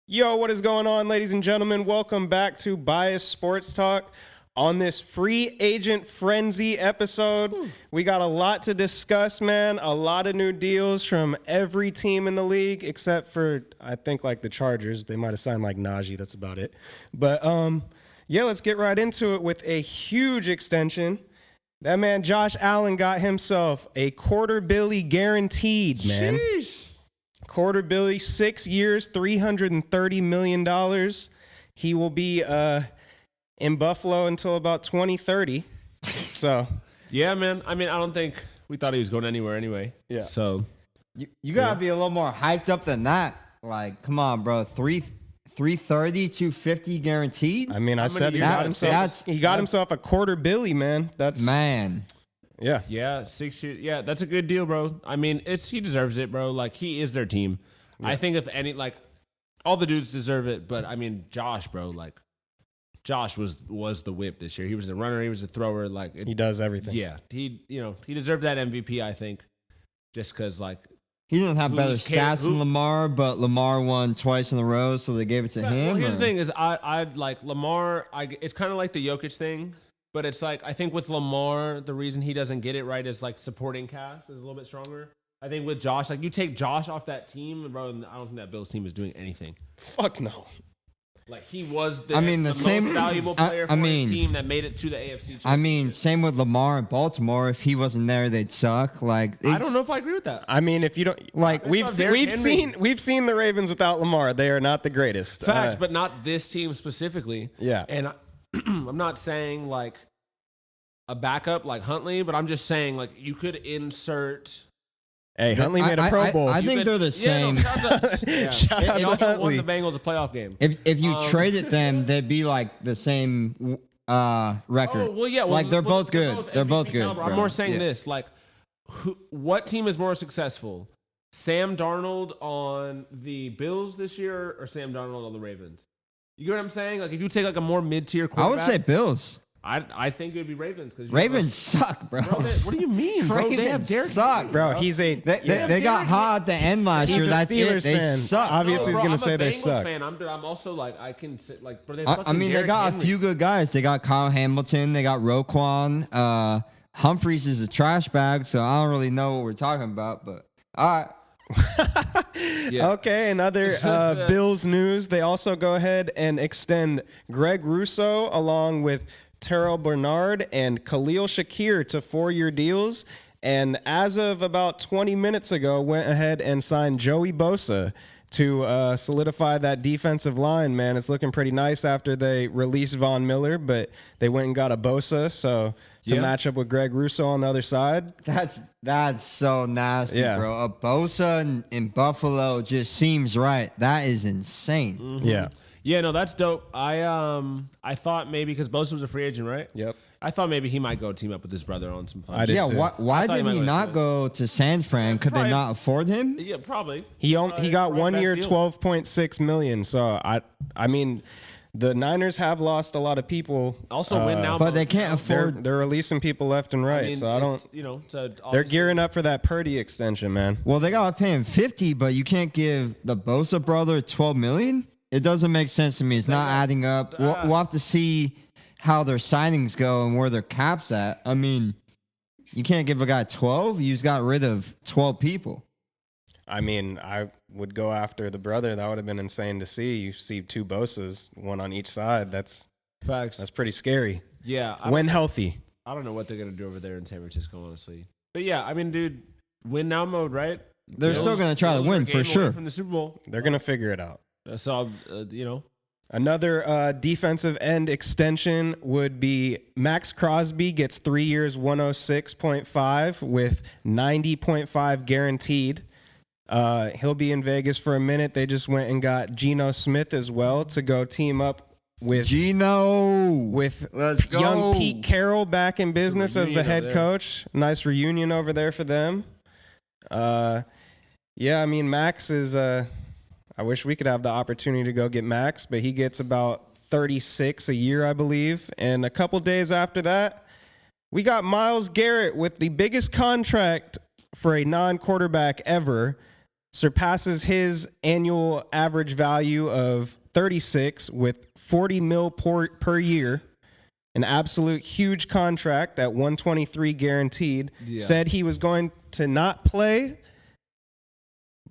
Yo, what is going on, ladies and gentlemen? Welcome back to Bias Sports Talk. On this free agent frenzy episode, we got a lot to discuss, man. A lot of new deals from every team in the league, except for, I think, like the Chargers. They might have signed like Najee. That's about it. But, yeah, let's get right into it with a huge extension. That man, Josh Allen, got himself a quarter billy guaranteed, man. Sheesh. Quarter billy, 6 years, $330 million. He will be in Buffalo until about 2030. So, Yeah, man. I mean, I don't think we thought he was going anywhere anyway. Yeah. So, You gotta be a little more hyped up than that. Like, come on, bro. 330, 250 guaranteed. I mean, I How said many he years got is himself. that? He got himself a quarter billy, man. That's Man, yeah. yeah, 6 years. Yeah, that's a good deal, bro. I mean, he deserves it, bro. Like, he is their team. I think if any, like, all the dudes deserve it. But, I mean, Josh, bro, like, Josh was the whip this year. He was the runner. He was the thrower. Like, He does everything. yeah, he deserved that MVP, I think, just because, like, he doesn't have better Who's care- stats than who- Lamar, but Lamar won twice in a row, so they gave it to well, him. here's the or- thing: is I like Lamar. It's kind of like the Jokic thing, but it's like I think with Lamar, the reason he doesn't get it right is like supporting cast is a little bit stronger. I think with Josh, like you take Josh off that team, bro, and I don't think that Bills team is doing anything. Fuck no. Like he was the, I mean, the most same- valuable I- player I for mean- his team that made it to the AFC. I mean, Championship. same with Lamar in Baltimore. If he wasn't there, they'd suck. Like, I don't know if I agree with that. I mean, if you don't Like, we've It's not Derrick Henry. we've seen the Ravens without Lamar. They are not the greatest. Facts, but not this team specifically. Yeah. And I'm not saying like a backup like Huntley, but I'm just saying like you could insert. hey, Huntley made a Pro Bowl. I think they're the same. Yeah, no, Shout out he to also Huntley. won the Bengals a playoff game. If you traded them, they'd be like the same record. Oh well, yeah. Well, like they're both good. They're both MVP good. caliber. I'm bro. more saying Yeah. this: like, what team is more successful, Sam Darnold on the Bills this year or Sam Darnold on the Ravens? You get what I'm saying? Like, if you take like a more mid-tier I quarterback, would say Bills. I think it would be Ravens because Ravens suck, bro. What do you mean, bro? They have Ravens Derrick suck, Henry, Bro, he's a They got hot at the end last He's year. a That's Steelers it. They fan. suck. Obviously, No, he's bro, gonna I'm say a they Bengals suck. Fan. I'm also like I can sit like, bro, they I mean, they Derrick got Henry. a few good guys. They got Kyle Hamilton. They got Roquan. Humphreys is a trash bag, so I don't really know what we're talking about. But all right. Yeah. Okay, another Bills news. They also go ahead and extend Greg Russo along with Terrell Bernard and Khalil Shakir to 4-year deals. And as of about 20 minutes ago, went ahead and signed Joey Bosa to solidify that defensive line, man. It's looking pretty nice after they released Von Miller, but they went and got a Bosa, so to Yeah. match up with Greg Russo on the other side. That's so nasty, Yeah. bro. A Bosa in Buffalo just seems right. That is insane. Yeah. Yeah, no, that's dope. I thought maybe because Bosa was a free agent, right? Yep. I thought maybe he might go team up with his brother on some fun. I did Yeah, too. why I thought he did might he go to not Steelers. go to San Fran? Could they Probably- not afford him? Yeah, probably. He got Probably 1 best year, deal. $12.6 million. So I mean, the Niners have lost a lot of people. Also, win now, But they mode, can't you know? afford. They're releasing people left and right. I mean, so I don't. So They're obviously- gearing up for that Purdy extension, man. Well, they got to pay him 50, but you can't give the Bosa brother 12 million. It doesn't make sense to me. It's not adding up. We'll have to see how their signings go and where their cap's at. I mean, you can't give a guy 12. You just got rid of 12 people. I mean, I would go after the brother. That would have been insane to see. You see 2 Bosas, one on each side. That's Facts. pretty scary. Yeah. When healthy. I don't know what they're gonna do over there in San Francisco, honestly. But yeah, I mean, dude, win now mode, right? They're Bills- still going to try to Bills are a win game for away sure. from the Super Bowl. They're gonna figure it out. So Another defensive end extension would be Max Crosby gets 3 years, 106.5 with 90.5 guaranteed. He'll be in Vegas for a minute. They just went and got Geno Smith as well to go team up with Gino. Let's go. young Pete Carroll back in business as the reunion head over there. coach. Nice reunion over there for them. Yeah, I mean, Max is I wish we could have the opportunity to go get Max, but he gets about 36 a year, I believe. And a couple days after that, we got Myles Garrett with the biggest contract for a non-quarterback ever, surpasses his annual average value of 36 with 40 mil per year. An absolute huge contract at 123 guaranteed. Yeah. Said he was going to not play.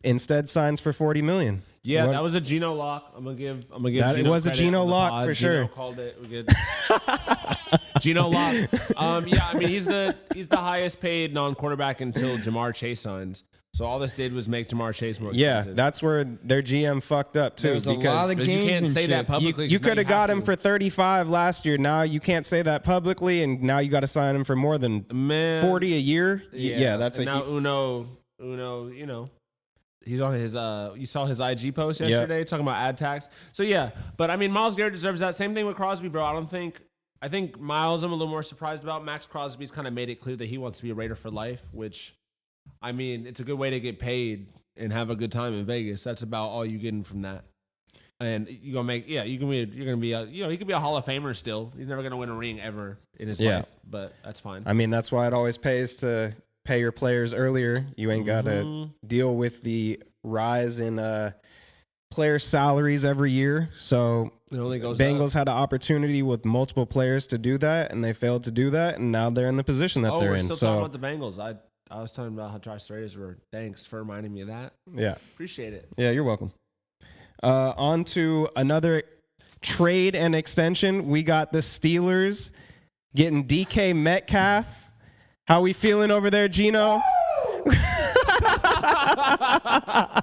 Instead, signs for 40 million. Yeah, What- that was a Geno lock. I'm gonna give. That Geno was a credit Geno on the lock pod. for Geno sure. Called it. We good. Geno lock. Yeah, I mean he's the highest paid non-quarterback until Jamar Chase signs. So all this did was make Jamar Chase more Yeah, expensive. that's where their GM fucked up too. There's a because lot of Because you can't say that gamesmanship. publicly. you 'cause now could have got him to. for 35 last year. Now you can't say that publicly, and now you got to sign him for more than Man, 40 a year. Yeah, that's and a now Uno, you know, he's on his. You saw his IG post yesterday talking about ad tax. So yeah, but I mean, Myles Garrett deserves that. Same thing with Crosby, bro. I think Myles, I'm a little more surprised about. Max Crosby's kind of made it clear that he wants to be a Raider for life, which, I mean, it's a good way to get paid and have a good time in Vegas. That's about all you getting from that. And you're gonna make, you're gonna be, he could be a Hall of Famer still. He's never gonna win a ring ever in his life, but that's fine. I mean, that's why it always pays to pay your players earlier. You ain't got to deal with the rise in player salaries every year. So It only goes Bengals up. had an opportunity with multiple players to do that, and they failed to do that, and now they're in the position that they're we're in. still So talking about the Bengals. I was talking about how Josh Raiders were. Thanks for reminding me of that. yeah. Appreciate it. Yeah, you're welcome. On to another trade and extension. We got the Steelers getting DK Metcalf. How we feeling over there, Gino?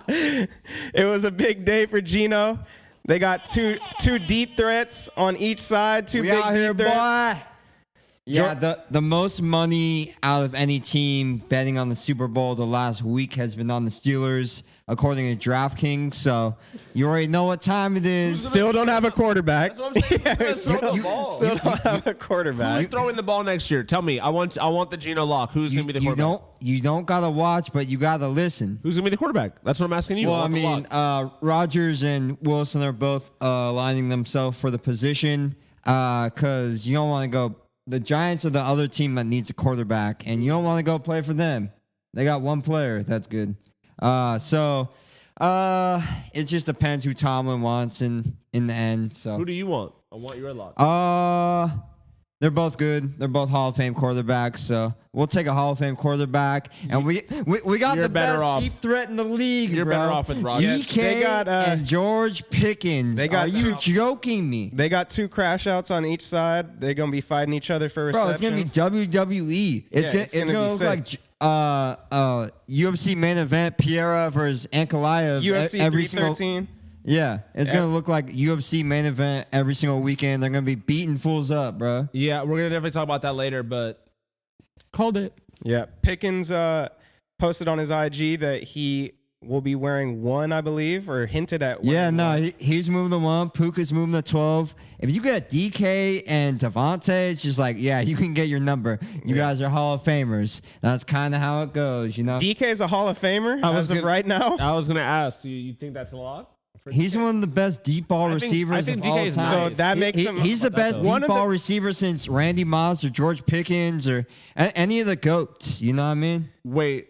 It was a big day for Gino. They got two deep threats on each side. Two We big out here, deep threats. boy. Yeah, the most money out of any team betting on the Super Bowl the last week has been on the Steelers, according to DraftKings. So you already know what time it is. Still don't have a quarterback. That's what I'm saying. Who's gonna throw the ball? Still don't have a quarterback. Who's throwing the ball next year? Tell me. I want the Geno lock. Who's gonna be the quarterback? You don't gotta watch, but you gotta listen. Who's gonna be the quarterback? That's what I'm asking you. Well, I want the mean, lock. Rodgers and Wilson are both lining themselves for the position because you don't want to go. The Giants are the other team that needs a quarterback, and you don't want to go play for them. They got one player that's good. So it just depends who Tomlin wants in the end. So Who do you want? I want your lock. they're both good. They're both Hall of Fame quarterbacks. So we'll take a Hall of Fame quarterback, and we got You're the better best off. deep threat in the league. You're bro. better off with Rodgers. DK They got, and George Pickens. they got Are you two- joking me? They got two crash outs on each side. They're gonna be fighting each other for Bro, receptions. it's gonna be WWE. It's Yeah, it's gonna gonna be look sick. like UFC main event Piera versus Ankalaev UFC every single 313. Yeah, it's Yeah. gonna look like UFC main event every single weekend. They're gonna be beating fools up, bro. Yeah, we're gonna definitely talk about that later, but called it. Yeah, Pickens posted on his IG that he will be wearing one, I believe, or hinted at. Yeah, wearing no, one. he's moving to 1. Puka's moving to 12. If you get DK and Devontae, it's just like, yeah, you can get your number. You guys are Hall of Famers. That's kind of how it goes, you know. DK is a Hall of Famer was as of gonna- right now. I was gonna ask. Do you think that's a lock? He's one of the best deep ball I think receivers DK of all is time. So nice. that makes him. He's the about that, best though? One deep of ball the- receiver since Randy Moss or George Pickens or any of the GOATs. You know what I mean? Wait.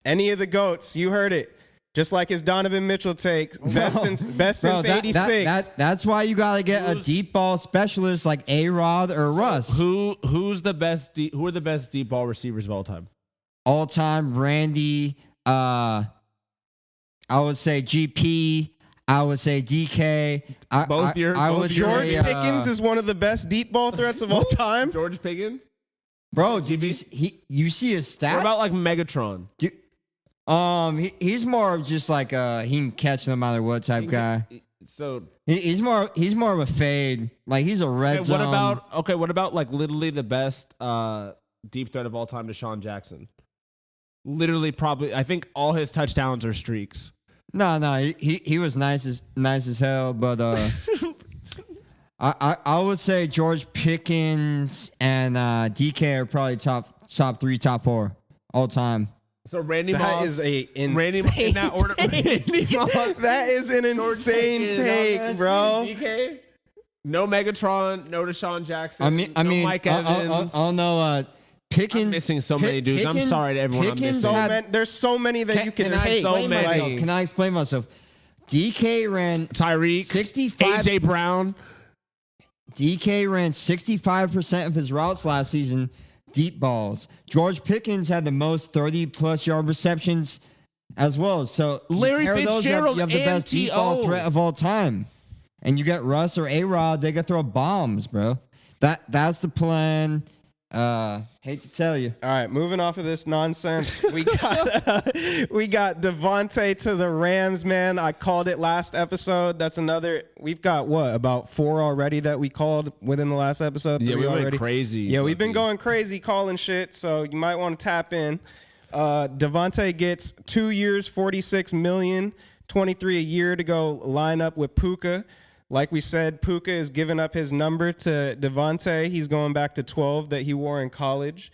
Any of the goats, you heard it. Just like his Donovan Mitchell take, best since Bro, '86. that's why you got to get a Who's- deep ball specialist like A-Rod or Russ. Who's the best? Who are the best deep ball receivers of all time? All time, Randy. I would say GP. I would say DK. I Both your- I both would your- George say, Pickens is one of the best deep ball threats of all time. George Pickens. bro. Did you see his stats? What about like Megatron? He's more of just like he can catch no matter what type guy. So He's more of a fade. Like he's a red okay, zone. what about like literally the best deep threat of all time, Deshaun Jackson? Literally, probably. I think all his touchdowns are streaks. No, he was nice as hell, but I would say George Pickens and DK are probably top 3, top 4 all time. So Randy That Moss is a Randy insane in that order. Randy Moss, That is an George insane Pickens, take, bro. DK, no Megatron, no Deshaun Jackson. I mean, no Mike I Evans. don't know. Pickens I'm missing so many dudes. I'm sorry to everyone. I'm Pickens missing. There's so many that you can take. so many. Can I explain myself? DK ran Tyreek, 65 AJ Brown. DK ran 65% of his routes last season, deep balls. George Pickens had the most 30-plus yard receptions as well. So Larry pair those up, Fitzgerald you have the and best deep ball T.O. threat of all time. And you get Russ or A-Rod, they can throw bombs, bro. That's the plan. Hate to tell you. All right, moving off of this nonsense, we got Devontae to the Rams, man. I called it last episode. That's another. We've got about 4 already that we called within the last episode. Yeah, 3 we went already. crazy. Yeah, we've been Lucky. going crazy calling shit, so you might want to tap in. Devontae gets 2 years, $46 million, $23 a year to go line up with Puka. Like we said, Puka is giving up his number to Devontae. He's going back to 12 that he wore in college.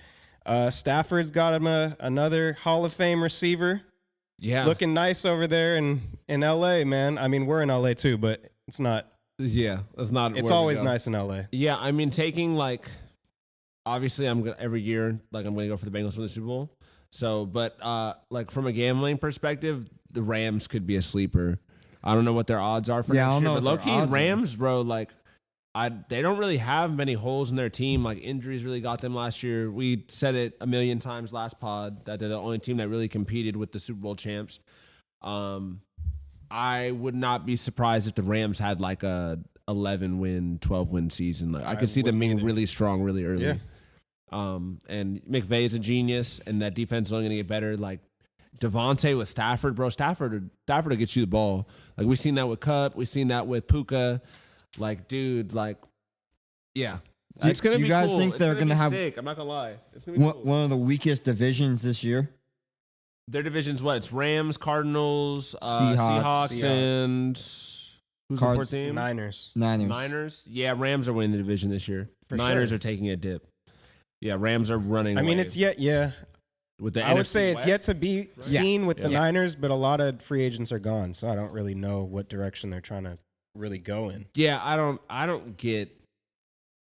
Stafford's got him another Hall of Fame receiver. Yeah, It's looking nice over there in L.A., man. I mean, we're in L.A. too, but it's not. yeah. That's not. It's where we always go. nice in L.A. Yeah, I mean, taking like, obviously, I'm gonna every year I'm gonna go for the Bengals for the Super Bowl. So, but like from a gambling perspective, the Rams could be a sleeper. I don't know what their odds are for Yeah, I next don't year, know but what low their key odds are. Rams, bro, like they don't really have many holes in their team. Like injuries really got them last year. We said it a million times last pod that they're the only team that really competed with the Super Bowl champs. I would not be surprised if the Rams had like a 11-win, 12-win season. Like I could see them being wouldn't either. really strong really early. Yeah. And McVay's a genius, and that defense is only going to get better. Like Devontae with Stafford, bro. Stafford will get you the ball. Like we've seen that with Cup, we've seen that with Puka. Like, dude, like, yeah, it's gonna do be you guys cool. think It's they're gonna gonna be have sick. I'm not gonna lie. It's gonna be cool. one of the weakest divisions this year? Their division's what? It's Rams, Cardinals, Seahawks. Seahawks, and who's the Cards. fourth team? Niners. Niners. Yeah, Rams are winning the division this year. For Niners sure. are taking a dip. Yeah, Rams are running. I mean, away it's yet, yeah. with the I would NFC say it's West. yet to be seen with the Yeah. Niners, but a lot of free agents are gone, so I don't really know what direction they're trying to really go in. Yeah, I don't get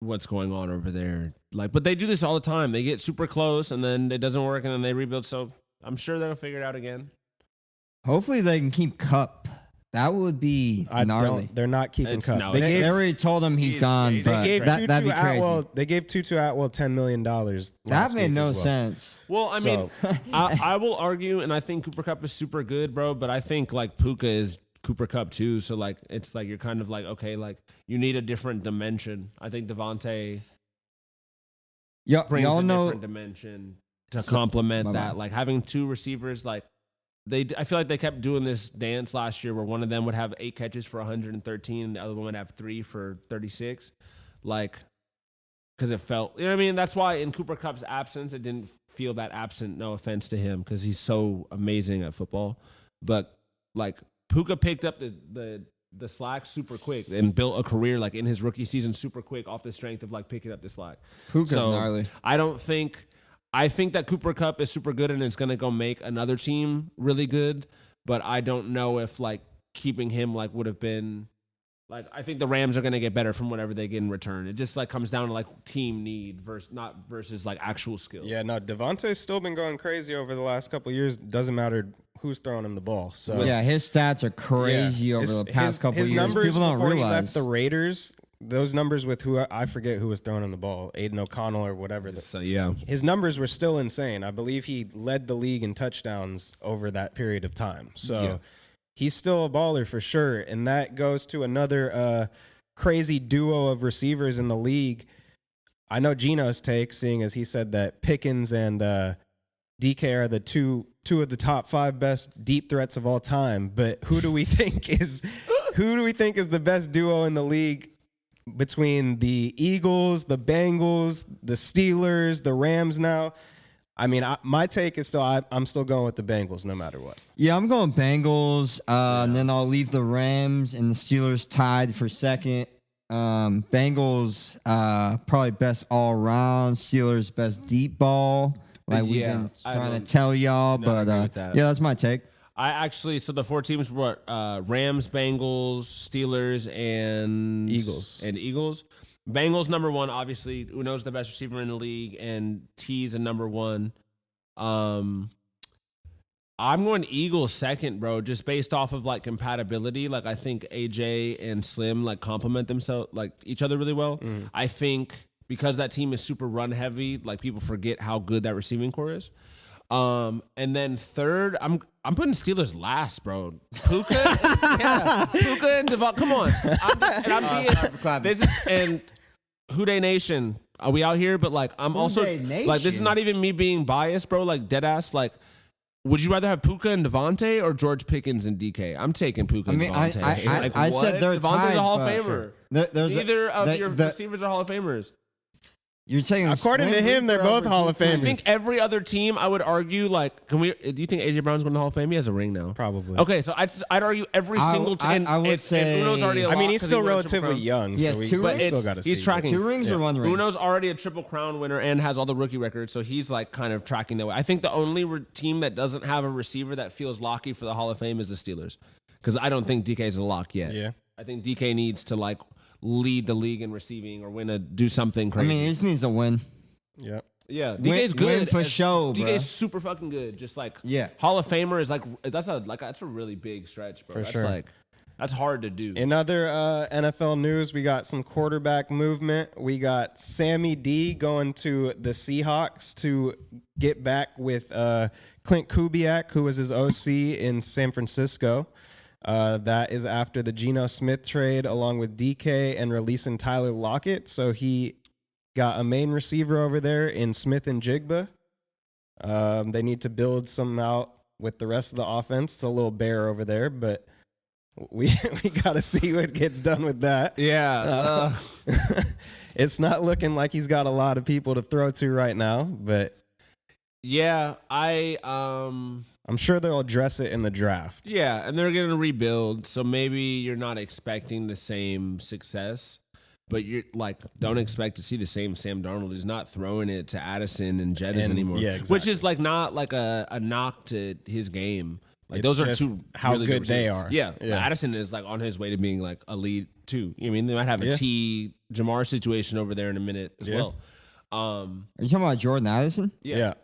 what's going on over there. Like, but they do this all the time. They get super close and then it doesn't work and then they rebuild. So I'm sure they'll figure it out again. Hopefully they can keep Cup. That would be gnarly. They're not keeping It's Cup. no- They it's- They gave already told him he's He's gone, crazy. but they gave that'd Tutu be crazy. Atwell. They gave Tutu Atwell $10 million. That last made week no as well. sense. Well, I mean, So- I will argue, and I think Cooper Cup is super good, bro. But I think like Puka is Cooper Cup too. So like, it's like you're kind of like, okay, like you need a different dimension. I think Devontae brings Y'all a know different dimension to complement my that. bad. Like having two receivers, like I feel like they kept doing this dance last year where one of them would have 8 catches for 113, and the other one would have 3 for 36. Like, because it felt, you know what I mean? That's why in Cooper Cup's absence, it didn't feel that absent. No offense to him, because he's so amazing at football. But like Puka picked up the slack super quick and built a career like in his rookie season super quick off the strength of like picking up the slack. Puka's So, gnarly. I think that Cooper Cup is super good and it's going to go make another team really good, but I don't know if like keeping him like would have been like, I think the Rams are going to get better from whatever they get in return. It just like comes down to like team need versus like actual skill. Yeah, no, Devontae's still been going crazy over the last couple of years. Doesn't matter who's throwing him the ball. So Yeah, his stats are crazy over the past couple his years. numbers People don't before he realize. left the Raiders, those numbers with who I forget who was throwing him the ball, Aiden O'Connell or whatever. So yeah. His numbers were still insane. I believe he led the league in touchdowns over that period of time. So Yeah. he's still a baller for sure. And that goes to another crazy duo of receivers in the league. I know Gino's take, seeing as he said that Pickens and DK are the two of the top 5 best deep threats of all time. But who do we think is the best duo in the league between the Eagles, the Bengals, the Steelers, the Rams now? I mean, my take is still I'm still going with the Bengals no matter what. Yeah, I'm going Bengals, and then I'll leave the Rams and the Steelers tied for second. Bengals probably best all around. Steelers best deep ball. Like we've Yeah, been I trying don't- to tell y'all, No, I but agree with that. yeah, that's my take. So the 4 teams were Rams, Bengals, Steelers, and Eagles. Bengals number one, obviously. Uno's the best receiver in the league, and T's a number one. I'm going Eagles second, bro, just based off of like compatibility. Like I think AJ and Slim like complement themselves like each other really well. I think because that team is super run heavy, like people forget how good that receiving core is. And then third, I'm putting Steelers last, bro. Puka, yeah, Puka and Devon. Come on, and Houday Nation. Are we out here? But like, I'm also Houday like, this is Nation? not even me being biased, bro. Like dead ass. Like, would you rather have Puka and Devontae or George Pickens and DK? I'm taking Puka and Devontae. I said they're Devontae's tied, a Hall of but- Famer. There's Neither of your receivers are Hall of Famers. You're taking According to Slim him, they're Reaper both over Hall of DK. I Famers. think every other team, I would argue, like, do you think AJ Brown's going to the Hall of Fame? He has a ring now. Probably. Okay, so I'd argue every single team. I would say- Uno's already a I mean, lock he's 'cause still he won a Triple relatively Crown. young, He has so we two rings? still got to see. He's tracking. Two rings or one ring? Uno's already a Triple Crown winner and has all the rookie records, so he's like kind of tracking that way. I think the only team that doesn't have a receiver that feels locky for the Hall of Fame is the Steelers, because I don't think DK is a lock yet. Yeah. I think DK needs to like lead the league in receiving or do something I crazy. mean, he just needs a win. Yep. Yeah, DK's good. win for show, bro. DK's super fucking good. Just like Yeah. Hall of Famer is like that's a really big stretch, bro. For That's sure. like that's hard to do. In other NFL news, we got some quarterback movement. We got Sammy D going to the Seahawks to get back with Clint Kubiak, who was his OC in San Francisco. That is after the Geno Smith trade, along with DK and releasing Tyler Lockett. So he got a main receiver over there in Smith and Jigba. They need to build some out with the rest of the offense. It's a little bare over there, but we got to see what gets done with that. Yeah. It's not looking like he's got a lot of people to throw to right now, but Yeah, I'm sure they'll address it in the draft. yeah, and they're going to rebuild, so maybe you're not expecting the same success, but you're like don't expect to see the same Sam Darnold. He's not throwing it to Addison and Jettis And- anymore, yeah, which exactly. is like not like a knock to his game. Like It's those are just two how really good they receivers. are. Yeah, Yeah. Addison is like on his way to being like a lead too. I mean, they might have a Yeah. T Jamar situation over there in a minute as Yeah. well. Are you talking about Jordan Addison? Yeah.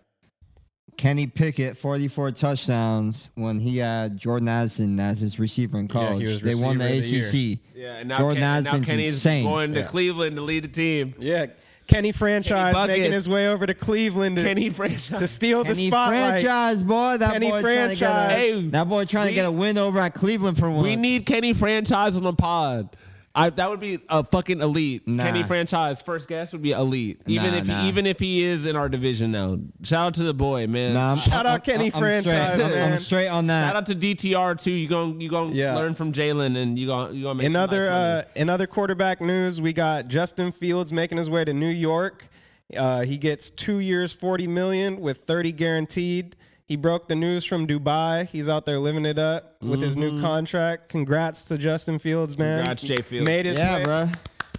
Kenny Pickett, 44 touchdowns when he had Jordan Addison as his receiver in college. he was They won the receiver of the ACC. Yeah, and now, Jordan and now Addison's Kenny's insane. going to Yeah. Cleveland to lead the team. Yeah. Kenny franchise Kenny making Buckets. his way over to Cleveland to, Kenny to franchise. steal the Kenny spotlight. franchise, boy. That Kenny boy franchise. trying to get Hey, that boy trying to get a win over at Cleveland for once. we need Kenny franchise on the pod. That would be a fucking elite. Nah. Kenny franchise first guest would be elite. Nah. Even if he is in our division now. Shout out to the boy, man. Nah, Shout out Kenny franchise, straight, man. I'm straight on that. Shout out to DTR too. You going Yeah. learn from Jalen and you going make In some other nice money. in other quarterback news, we got Justin Fields making his way to New York. He gets 2 years, $40 million with 30 guaranteed. He broke the news from Dubai. He's out there living it up with his new contract. Congrats to Justin Fields, man. Congrats, Jay Fields. Made his Yeah, way. bro.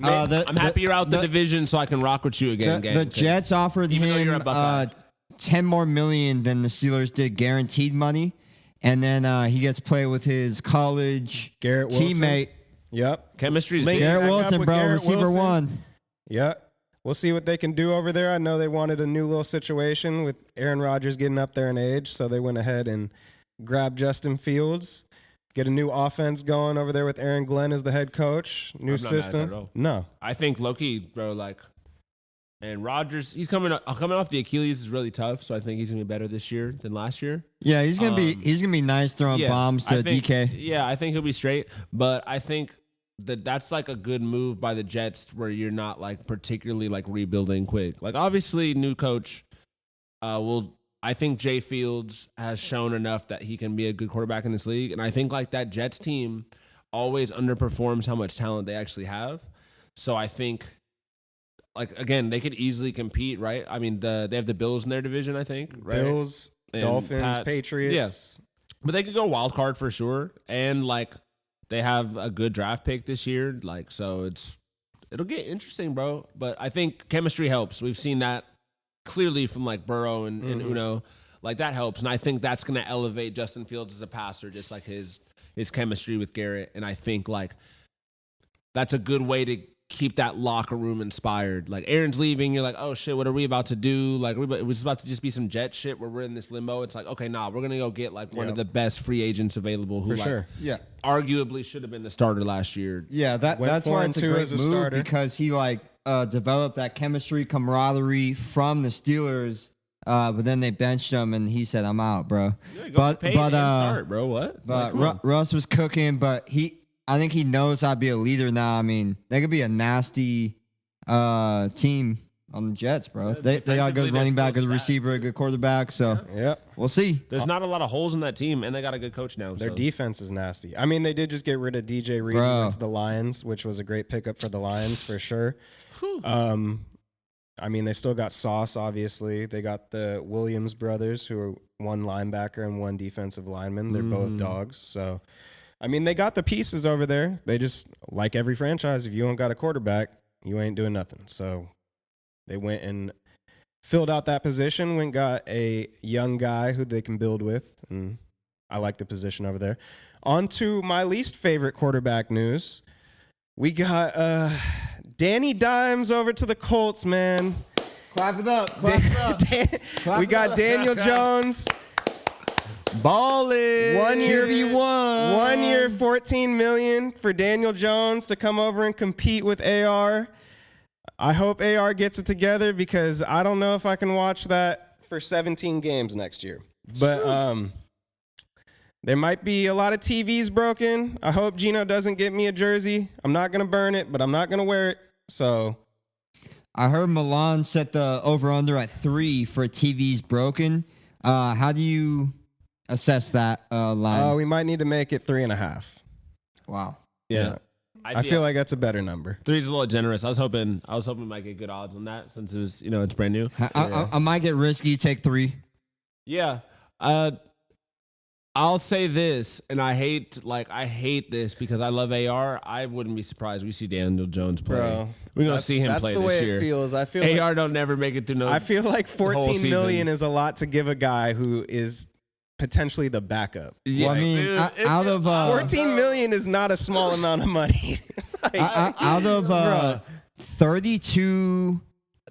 I'm happy you're out the division so I can rock with you again, gang. The 'cause Jets offered even though you're a him Buckeye. 10 more million than the Steelers did guaranteed money, and then he gets to play with his college Garrett Wilson. teammate Yep. chemistry's Link- big. back Garrett up Wilson, with bro, Garrett receiver Wilson. one. Yep. We'll see what they can do over there. I know they wanted a new little situation with Aaron Rodgers getting up there in age, so they went ahead and grabbed Justin Fields. Get a new offense going over there with Aaron Glenn as the head coach. New I'm not mad at that system. at all. No. I think Loki, bro, like, and Rodgers, he's coming off the Achilles is really tough, so I think he's gonna be better this year than last year. Yeah, he's gonna be nice throwing bombs to I think, DK. Yeah, I think he'll be straight, but I think that's like a good move by the Jets where you're not like particularly like rebuilding quick. Like obviously, new coach I think Jay Fields has shown enough that he can be a good quarterback in this league, and I think like that Jets team always underperforms how much talent they actually have. So I think, like again, they could easily compete, right? I mean, they have the Bills in their division, I think, right? Bills, And Dolphins, Pats. Patriots. But they could go wild card for sure, and like they have a good draft pick this year, like so it'll get interesting, bro. But I think chemistry helps. We've seen that clearly from like Burrow and Uno, like that helps, and I think that's gonna elevate Justin Fields as a passer, just like his chemistry with Garrett. And I think like that's a good way to keep that locker room inspired. Like Aaron's leaving, you're like, oh shit, what are we about to do? Like it was about to just be some jet shit where we're in this limbo. It's like, okay, nah, we're gonna go get like one of the best free agents available who For like sure. Yeah. arguably should have been the starter last year. Yeah, Went that's why it's a 4-2 great as a move starter. because he developed that chemistry, camaraderie from the Steelers. But then they benched him, and he said, "I'm out, bro." Yeah, go get paid and start, bro. What? But Like, come on. Russ was cooking, but I think he knows how to be a leader now. I mean, they could be a nasty team on the Jets, bro. They got a defensively, good they're running back, still good stacked. receiver, a good quarterback. So Yep. we'll see. There's not a lot of holes in that team, and they got a good coach now. Their so. defense is nasty. I mean, they did just get rid of DJ Reed Bro. and went to the Lions, which was a great pickup for the Lions for sure. I mean, they still got Sauce, obviously. They got the Williams brothers, who are one linebacker and one defensive lineman. They're both dogs. So, I mean, they got the pieces over there. They just, like every franchise, if you don't got a quarterback, you ain't doing nothing. So they went and filled out that position, went and got a young guy who they can build with, and I like the position over there. On to my least favorite quarterback news. We got Danny Dimes over to the Colts, man. Clap it up. Clap it up. We got Daniel Jones. Ballin'. 1 year, QB1. 1 year, $14 million for Daniel Jones to come over and compete with AR. I hope AR gets it together because I don't know if I can watch that for 17 games next year. But there might be a lot of TVs broken. I hope Gino doesn't get me a jersey. I'm not gonna burn it, but I'm not gonna wear it. So I heard Milan set the over/under at 3 for TVs broken. How do you assess that line? we might need to make it 3.5. Wow. Yeah. I feel like that's a better number. 3's a little generous. I was hoping we might get good odds on that since it was, it's brand new. I might get risky, take 3. Yeah. I'll say this, and I hate this because I love AR. I wouldn't be surprised we see Daniel Jones play. Bro, We're gonna see him that's play the this way year. It feels. I feel AR don't never make it through no. I feel like whole 14 million season. is a lot to give a guy who is potentially the backup. Yeah, Well, I mean, dude, out of 14 million is not a small amount of money. out of 32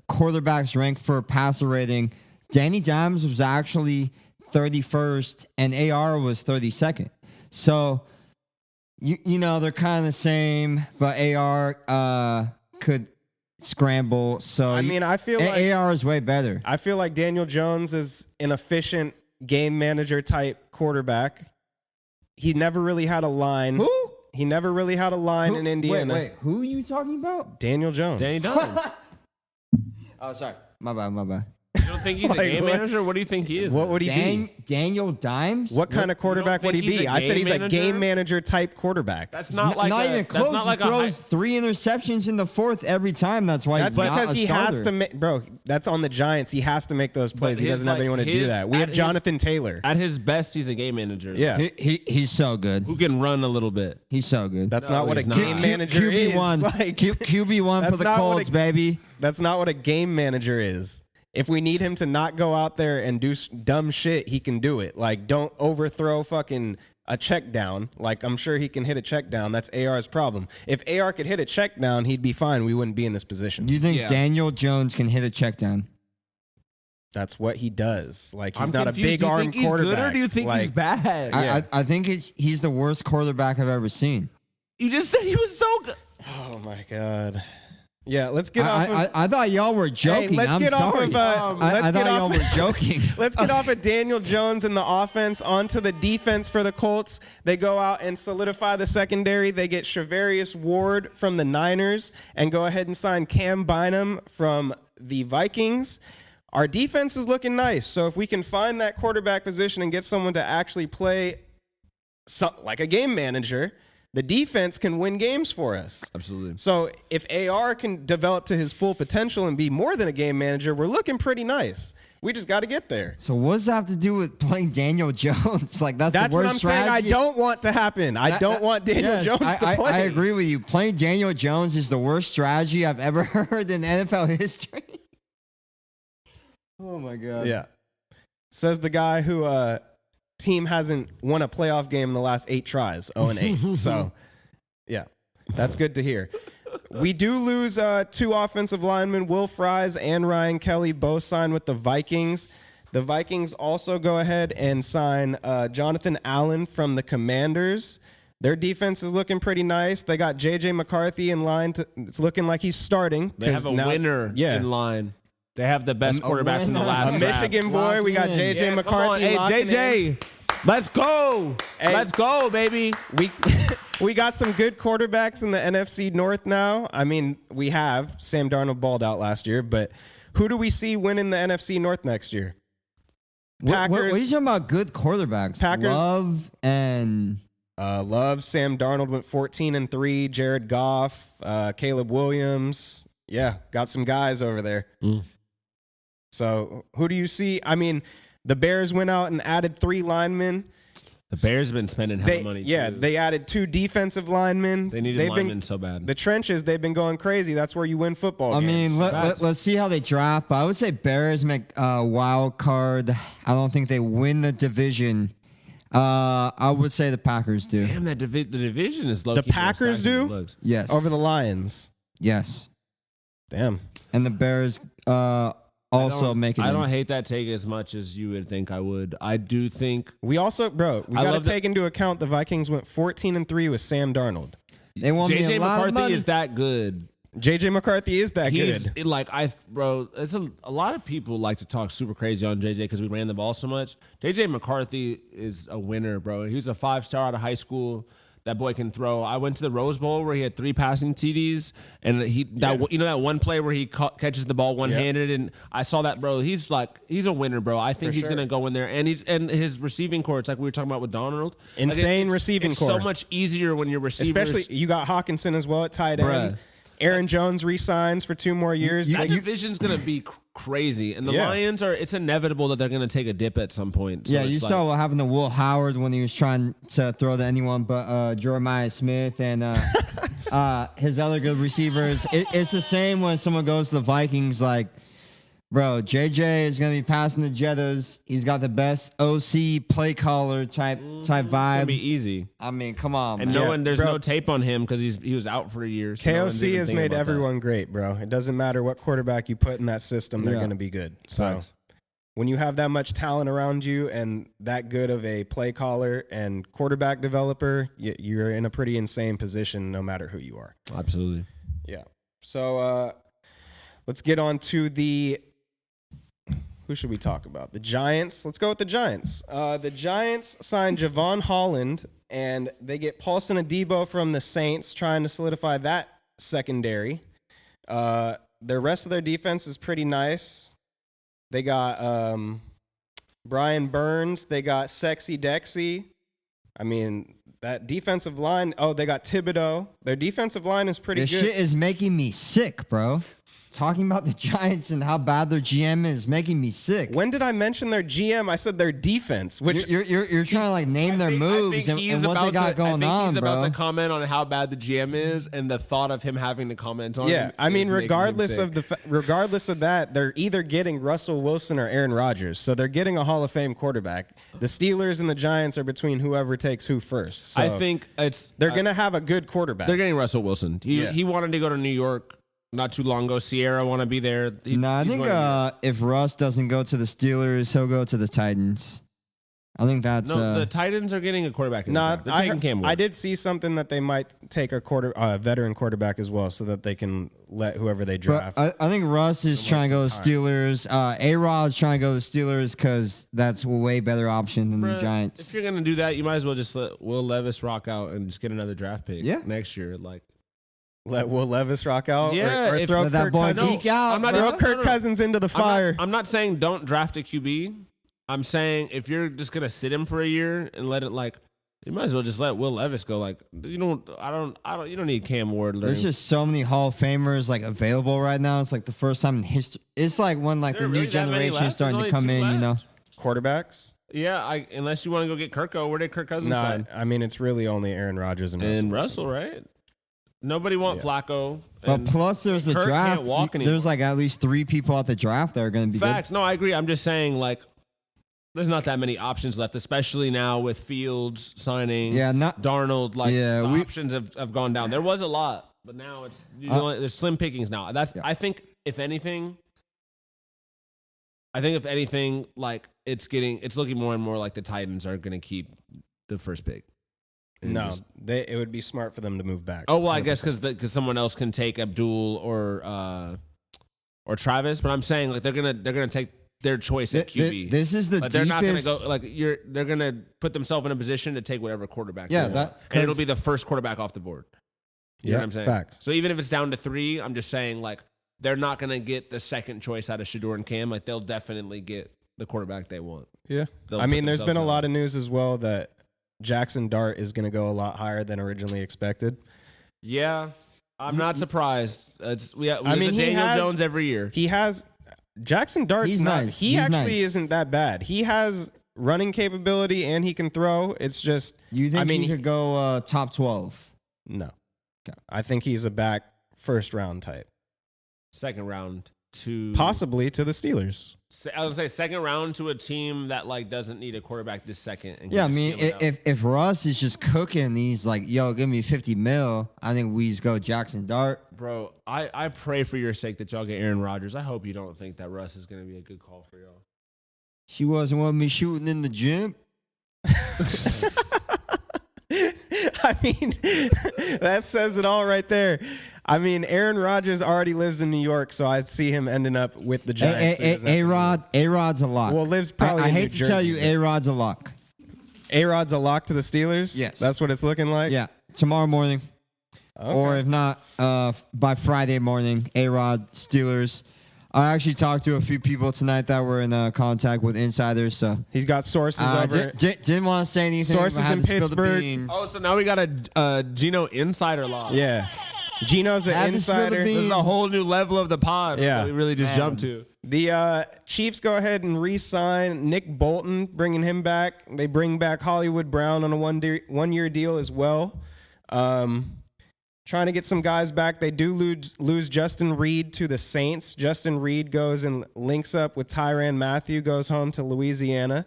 quarterbacks ranked for passer rating, Danny Dimes was actually 31st and AR was 32nd. So you know they're kind of the same, but AR could scramble. So I mean, I feel like AR is way better. I feel like Daniel Jones is an efficient game manager type quarterback. He never really had a line. Who? He never really had a line in Indiana. Wait, who are you talking about? Daniel Jones. Danny Jones. Oh, sorry. My bad. You don't think he's a Like, game what? manager? What do you think he is? What would he be? Daniel Dimes? What kind of quarterback would he think he's be? a I said game he's a game manager? manager type quarterback. That's He's not like not a, even close. That's not like he throws 3 interceptions in the 4th every time. That's why That's he's not because a he has starter. to make, bro. That's on the Giants. He has to make those plays. He his, doesn't have like, anyone to do his- that. We at have his- Jonathan Taylor. At his best, he's a game manager. Yeah, He's so good. who can run a little bit. He's so good. that's No, not what a he's not. game manager QB1. is. Like, QB1 for That's the not what Colts, a- baby. that's not what a game manager is. If we need him to not go out there and do dumb shit, he can do it. Like, don't overthrow fucking a check down. Like, I'm sure he can hit a check down. That's AR's problem. If AR could hit a check down, he'd be fine. We wouldn't be in this position. You think Yeah. Daniel Jones can hit a check down? That's what he does. Like, he's I'm not confused. a big Do you arm think he's quarterback. good or do you think he's Like, bad? I think he's the worst quarterback I've ever seen. You just said he was so good. Oh my god. Yeah, let's get off of I thought y'all were joking. let's I'm get off sorry. of, I let's thought get y'all off- were joking. Let's get off of Daniel Jones and the offense onto the defense for the Colts. They go out and solidify the secondary. They get Shavarius Ward from the Niners and go ahead and sign Cam Bynum from the Vikings. Our defense is looking nice. So if we can find that quarterback position and get someone to actually play like a game manager, the defense can win games for us. Absolutely. So if AR can develop to his full potential and be more than a game manager, we're looking pretty nice. We just got to get there. So what does that have to do with playing Daniel Jones? Like that's That's the what worst I'm saying. I strategy? don't want to happen. I don't want Daniel Yes, Jones to play. I agree with you. Playing Daniel Jones is the worst strategy I've ever heard in NFL history. Oh my god. Yeah. Says the guy who team hasn't won a playoff game in the last 8 tries, 0-8. So, yeah, that's good to hear. We do lose 2 offensive linemen. Will Fries and Ryan Kelly both signed with the Vikings. The Vikings also go ahead and sign Jonathan Allen from the Commanders. Their defense is looking pretty nice. They got J.J. McCarthy in line. It's looking like he's starting. They have a winner in line. They have the best quarterback from the last a draft. Michigan boy. We got J.J. Yeah, McCarthy. Hey, J.J., let's go. Hey. Let's go, baby. We got some good quarterbacks in the NFC North now. I mean, we have. Sam Darnold balled out last year, but who do we see winning the NFC North next year? What are you talking about? Good quarterbacks. Packers. Love and Love. Sam Darnold went 14-3. Jared Goff, Caleb Williams. Yeah, got some guys over there. So who do you see? I mean, the Bears went out and added 3 linemen. The Bears have been spending hella money, yeah, too. they added 2 defensive linemen. They needed linemen so bad. The trenches, they've been going crazy. That's where you win football mean, games. let's see how they draft. But I would say Bears make a wild card. I don't think they win the division. I would say the Packers do. Damn, the division is low. The Packers do? Yes. Over the Lions. Yes. Damn. And the Bears also make it. I don't hate that take as much as you would think I would. I do think We also, bro, we got to take into account the Vikings went 14-3 with Sam Darnold. They won me J.J. a lot of McCarthy money. is that good. J.J. McCarthy is that He's good. It's a lot of people like to talk super crazy on JJ because we ran the ball so much. JJ McCarthy is a winner, bro. He was a 5-star out of high school. That boy can throw. I went to the Rose Bowl where he had 3 passing TDs, and that one play where he catches the ball one-handed, and I saw that, bro. He's a winner, bro. I think he's gonna go in there, and his receiving core. It's like we were talking about with Donald. Insane receiving core. It's so much easier when your receivers. Especially you got Hawkinson as well at tight end. Aaron Jones re-signs for 2 more years. That division's gonna be crazy, and the Lions are. It's inevitable that they're gonna take a dip at some point. So you saw what happened to Will Howard when he was trying to throw to anyone but Jeremiah Smith and his other good receivers. It's the same when someone goes to the Vikings. Like, bro, JJ is gonna be passing the Jettas. He's got the best OC play caller type It's vibe. gonna be easy. I mean, come on, And man. there's no tape on him because he was out for a year. So KOC has made everyone great, bro. It doesn't matter what quarterback you put in that system, they're going to be good. So when you have that much talent around you and that good of a play caller and quarterback developer, you're in a pretty insane position no matter who you are. Absolutely. Yeah. So let's get on to who should we talk about? The Giants. Let's go with the Giants. The Giants signed Javon Holland, and they get Paulson Adebo from the Saints, trying to solidify that secondary. The rest of their defense is pretty nice. They got Brian Burns. They got Sexy Dexy. I mean, that defensive line. Oh, they got Thibodeau. Their defensive line is pretty This good. shit is making me sick, bro. Talking about the Giants and how bad their GM is making me sick. When did I mention their GM? I said their defense, which You're trying to like name their moves and what they got going on, he's bro. about to comment on how bad the GM is, and the thought of him having to comment on. yeah, it I mean, is making regardless me of sick. regardless of that, they're either getting Russell Wilson or Aaron Rodgers, so they're getting a Hall of Fame quarterback. The Steelers and the Giants are between whoever takes who first. So I think they're gonna have a good quarterback. they're getting Russell Wilson. He wanted to go to New York not too long ago. Sierra want to be there. I think if Russ doesn't go to the Steelers, he'll go to the Titans. I think that's the Titans are getting a quarterback. They're taking Cam Ward. I did see something that they might take a veteran quarterback as well, so that they can let whoever they draft. But I think Russ is trying to go to Steelers. A-Rod's trying to go to Steelers because that's a way better option than the Giants. If you're gonna do that, you might as well just let Will Levis rock out and just get another draft pick. Yeah. Next year, like. Let Will Levis rock out, Yeah, or if- throw Let that Kirk boy Cousins, geek out, I'm not bro. throw Kirk Cousins into the fire. I'm not saying don't draft a QB. I'm saying if you're just gonna sit him for a year and let it you might as well just let Will Levis go. Like you don't need Cam Ward. There's just so many Hall of Famers like available right now. It's like the first time in history. It's like when like There the really new that many generation is left? starting There's to only come 2 in. You know, left. Quarterbacks? Unless you want to go get Kirko. Where did Kirk Cousins No, sign? I mean it's really only Aaron Rodgers and Russell, right? Nobody want Flacco. but and plus there's the Kirk draft. can't walk anymore. There's like at least 3 people at the draft that are going to be facts. No, I agree. I'm just saying there's not that many options left, especially now with Fields signing. Yeah, not Darnold. Yeah, the options have gone down. There was a lot. but now it's there's slim pickings now. I think if anything, like it's looking more and more like the Titans are going to keep the first pick. No, it would be smart for them to move back. Oh well, I guess because someone else can take Abdul or Travis, but I'm saying like they're gonna take their choice at QB. This is the like, deepest. they're not gonna go like they're gonna put themselves in a position to take whatever quarterback. Yeah, they want. And it'll be the first quarterback off the board. You know what I'm saying? Facts. So even if it's down to 3, I'm just saying like they're not gonna get the second choice out of Shedeur and Cam. Like they'll definitely get the quarterback they want. Yeah. I mean, there's been a lot of news as well that Jackson Dart is going to go a lot higher than originally expected. Yeah, I'm not surprised. We have mean, Daniel Jones every year. He has Jackson Dart's He's not. nice. He He's actually nice. isn't that bad. He has running capability and he can throw. It's just You think he he could go top 12? No. Okay. I think he's a back first round type. Second round to Possibly to the Steelers. I would say second round to a team that like doesn't need a quarterback this second. And Yeah, I can mean, steal it out. if Russ is just cooking, he's like, yo, give me 50 mil. I think we just go Jackson Dart. Bro, I pray for your sake that y'all get Aaron Rodgers. I hope you don't think that Russ is going to be a good call for y'all. She wasn't want me shooting in the gym. I mean, that says it all right there. I mean, Aaron Rodgers already lives in New York, so I see him ending up with the Giants. so he doesn't have to A-Rod's a lock. Well, lives probably I in hate New to tell Jersey, you, but- A-Rod's a lock. A-Rod's a lock to the Steelers? Yes. That's what it's looking like? Yeah, tomorrow morning. Okay. Or if not, by Friday morning, A-Rod, Steelers. I actually talked to a few people tonight that were in contact with insiders, so He's got sources over. didn't want to say anything. Sources but had in to spill the Pittsburgh. beans. Oh, so now we got a Geno insider lock. Yeah. Gino's an Had to spill the insider. beans. This is a whole new level of the pod. Yeah. that we really just jumped to. The Chiefs go ahead and re-sign Nick Bolton, bringing him back. They bring back Hollywood Brown on a one-year deal as well. Trying to get some guys back. They do lose Justin Reed to the Saints. Justin Reed goes and links up with Tyrann Mathieu, goes home to Louisiana.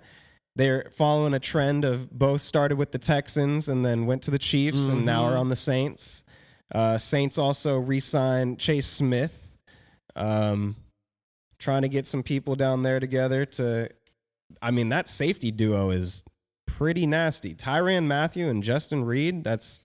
They're following a trend of both started with the Texans and then went to the Chiefs and now are on the Saints. Saints also re-signed Chase Smith. Trying to get some people down there together to... I mean, that safety duo is pretty nasty. Tyrann Mathieu and Justin Reed, that's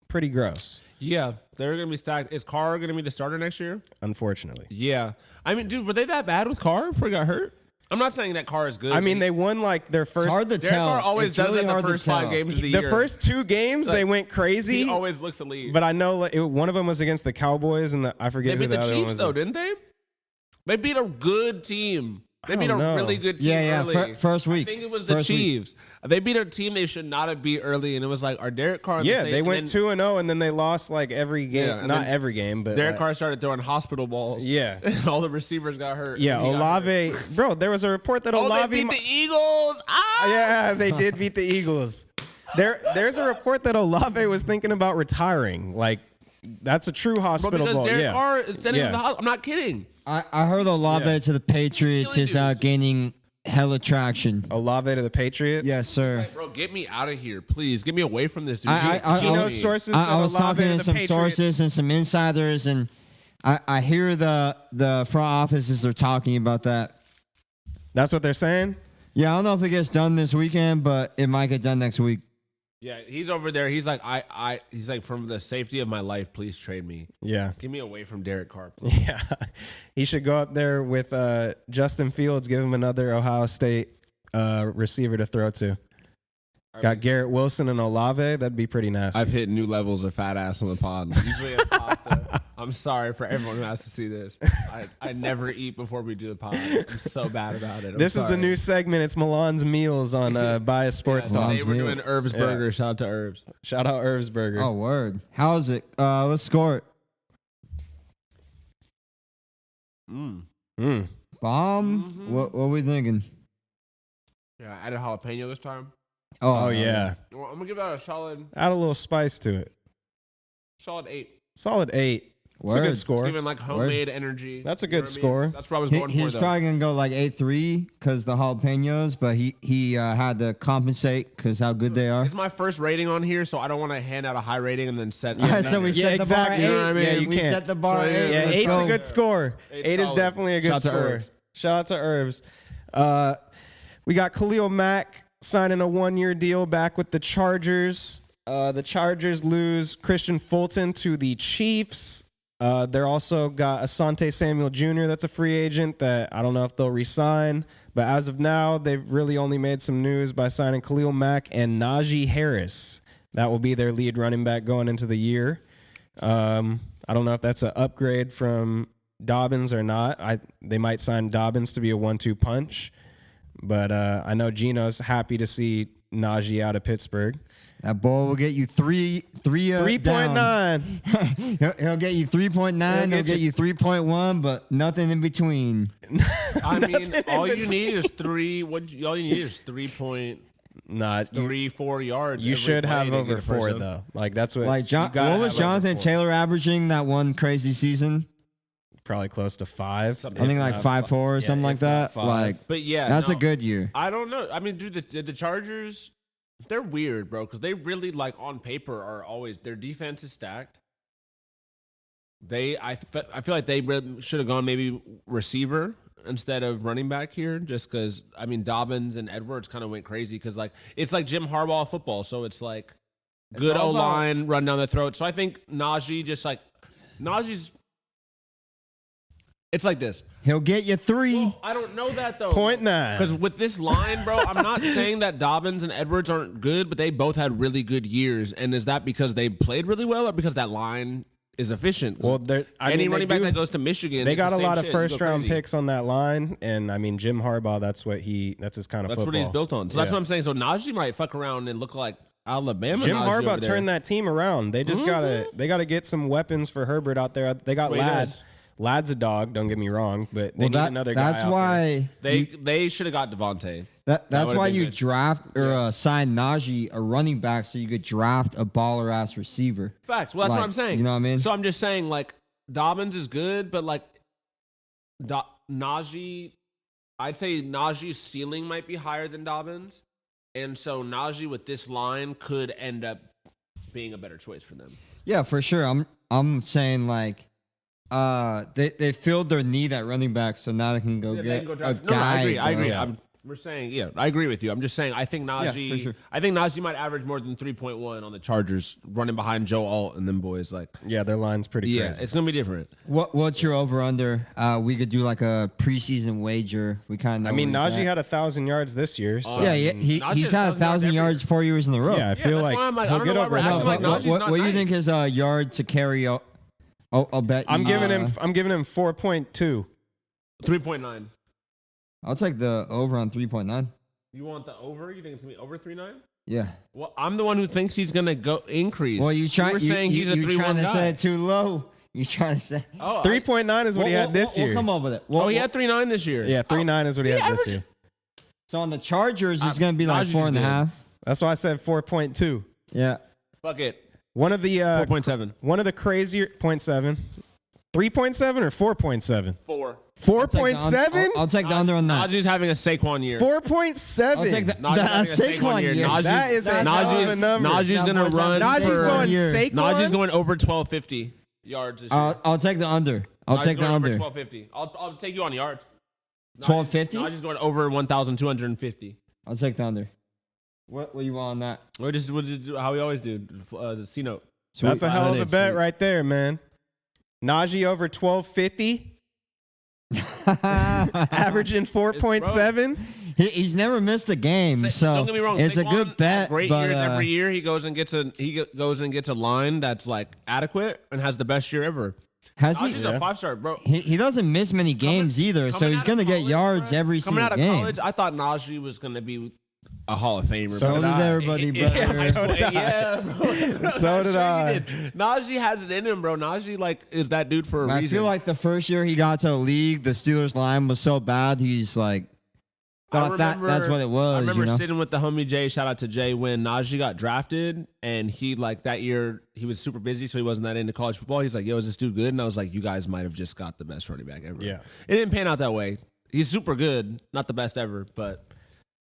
pretty gross. Yeah, they're going to be stacked. Is Carr going to be the starter next year? Unfortunately. Yeah. I mean, dude, were they that bad with Carr before he got hurt? I'm not saying that Carr is good. I mean, they won like their first... It's hard to Derek tell. Carr always It's does really it in the hard to first 5 tell. games of the The year. first 2 games, they went crazy. He always looks elite. But I know one of them was against the Cowboys, and I forget They who beat the other one Chiefs, was. though, didn't they? They beat a good team. They beat a don't know. really good team Yeah, early. first week. I think it was the First week. Chiefs. They beat a team they should not have beat early, and it was like, are Derek Carr... and the Yeah, Saints- they and went then 2-0, and then they lost like every game. Yeah, and Not then every game, but Derek like- Carr started throwing hospital balls. Yeah. And all the receivers got hurt. Yeah, and he got hurt. Olave. Bro, there was a report that Oh, they Olave. beat the Eagles. Ah! Yeah, they did beat the Eagles. There's a report that Olave was thinking about retiring. Like, that's a true Bro, hospital because ball. Derek Yeah. Carr is sending him Yeah. to the hospital. I'm not kidding. I heard Olave Yeah. to the Patriots killing is dudes. gaining hella traction. Olave to the Patriots. Yes, sir. Bro, get me out of here, please. Get me away from this dude. Gino's sources. I said was Olave talking to to the some Patriots. sources and some insiders, and I hear the front offices are talking about that. That's what they're saying. Yeah, I don't know if it gets done this weekend, but it might get done next week. Yeah, he's over there. He's like, he's like, from the safety of my life, please trade me. Yeah. Get me away from Derek Carr, please. Yeah. He should go up there with Justin Fields, give him another Ohio State receiver to throw to. Got Garrett Wilson and Olave. That'd be pretty nasty. I've hit new levels of fat ass on the pod. Usually it's pasta. I'm sorry for everyone who has to see this. I never eat before we do the pod. I'm so bad about it. This is the new segment. It's Milan's Meals on Bias Sports Yeah, Talk. today we're Milan's doing Herbs Burger. Shout out to Herbs. Shout out Irv's Burger. Oh, word. How's it? Let's score it. Mm. Bomb? What are we thinking? Yeah, I added jalapeno this time. Oh, yeah. Well, I'm gonna give that a solid Add a little spice to it. 8. Solid 8. It's a good Word. It's score. giving like homemade energy. That's a You know good what I mean? score. That's what I was He, going for. he's Though. probably gonna go like 8-3 because the jalapenos, but he had to compensate because how good they are. It's my first rating on here, so I don't want to hand out a high rating and then set. So we Yeah, set the bar exactly. at You know what I 8. mean? Yeah, you we can't. set the bar So, at yeah, 8. Yeah, Let's eight's go. a good score. Eight's Eight is solid. definitely a good Shout out to score. Herbs. Shout out to Herbs. We got Khalil Mack signing a 1-year deal back with the Chargers. The Chargers lose Christian Fulton to the Chiefs. They're also got Asante Samuel Jr. That's a free agent that I don't know if they'll re-sign. But as of now, they've really only made some news by signing Khalil Mack and Najee Harris. That will be their lead running back going into the year. I don't know if that's an upgrade from Dobbins or not. They might sign Dobbins to be a 1-2 punch. But I know Gino's happy to see Najee out of Pittsburgh. That ball will get you 3.9. 3.9. He'll get you 3.9. He'll get you 3.1, but nothing in between. I mean, all you need is three. All you need is 3.34 Not you, yards. you every should play have to over get a 4 first down. though. Like that's what. Like you gotta what was have over Jonathan 4. Taylor averaging that one crazy season? Probably close to 5. I think like 5.4 or something like that. Like But yeah, that's no, a good year. I don't know. I mean, dude, the Chargers, they're weird, bro, because they really like on paper are always their defense is stacked. I feel like they should have gone maybe receiver instead of running back here, just because I mean Dobbins and Edwards kind of went crazy because like it's like Jim Harbaugh football, so it's like good all O about- line run down the throat. So I think Najee's. It's like this. He'll get you 3. Well, I don't know that though. 0.9. Because with this line, bro, I'm not saying that Dobbins and Edwards aren't good, but they both had really good years. And is that because they played really well or because that line is efficient? Well, Any running back that goes to Michigan, They it's got the a same lot of shit. You go first round crazy. picks on that line, and I mean Jim Harbaugh. That's his kind of That's football. what he's built on. So that's Yeah. what I'm saying. So Najee might fuck around and look like Alabama. Jim Najee Harbaugh over there. turned that team around. They just gotta get some weapons for Herbert out there. They got That's what he Ladd. does. Ladd's a dog. Don't get me wrong, but they need another guy. That's out why They should have got Devontae. that's would've why been you good. draft or sign Najee a running back so you could draft a baller ass receiver. Facts. Well, that's what Like, I'm saying. you know what I mean? So I'm just saying, like, Dobbins is good, but like, Najee, I'd say Najee's ceiling might be higher than Dobbins, and so Najee with this line could end up being a better choice for them. Yeah, for sure. I'm saying like they filled their need at running back, so now they can go Yeah, they get can go a draft- guy. I agree. bro. We're saying, yeah, I agree with you. I'm just saying, I think Najee, for sure. I think Najee might average more than 3.1 on the Chargers, running behind Joe Alt and them boys. Like, Yeah, their line's pretty yeah, crazy. it's gonna be different. What's your over under? We could do like a preseason wager. We kind of. I mean, Najee had 1,000 yards this year. So, Yeah, I mean, he's Najee's had 1,000 1,000 yards yards 4 years in a row. yeah, I Yeah, feel that's like why I'm like, I he'll don't get know why over we're acting No, 1,000. like but Najee's not what do you nice. think his yard to carry? I'll bet. I'm you, giving him 4.2. 3.9. I'll take the over on 3.9. You want the over? You think it's gonna be over 3.9? Yeah. Well, I'm the one who thinks he's gonna go increase. Well, you were saying he's a you 3-1 trying to guy. say it too low. You trying to say? Oh, 3.9 is what he had this year. We'll come up with it. Oh, he had 3.9 this year. Yeah, 3.9 is what he he had this averaged- year. So on the Chargers, it's gonna be like Najee's 4.5. That's why I said 4.2. Yeah. Fuck it. One of the 4.7. one of the crazier 0.7, 3.7 or 4.7. 4. 4.7. I'll take the under on that. Najee's having a Saquon year. 4.7. I'll take the Najee's having a Saquon year. year. Najee's- That is a hell of a Najee's, number. Najee's gonna boy's run. having Najee's for- going year. Saquon. Najee's going over 1250 yards this year. I'll take the under. I'll Najee's take the going over under. 1250. I'll take you on yards. 1250? Najee's going over 1,250. I'll take the under. What you want on that? We'll just do how we always do. The C note. That's a Sweet. hell of a Sweet. bet right there, man. Najee over 1250, averaging 4.7. He's never missed a game, so don't get me wrong. it's a Saquon good has bet. Great but, years every year. He goes and gets a line that's like adequate and has the best year ever. Has he? Najee's a 5-star, bro. He doesn't miss many games either, so Coming he's out of gonna get college, yards bro, every coming single out of game. college. I thought Najee was gonna be a Hall of Famer. So bro. did everybody, brother. so did I. Yeah, bro. So did I. Najee has it in him, bro. Najee like is that dude for a I reason. feel like the first year he got to the league, the Steelers line was so bad. He's like, thought that's what it was. I remember you know? sitting with the homie Jay. Shout out to Jay when Najee got drafted, and he like that year he was super busy, so he wasn't that into college football. He's like, "Yo, is this dude good?" And I was like, "You guys might have just got the best running back ever." Yeah. It didn't pan out that way. He's super good, not the best ever, but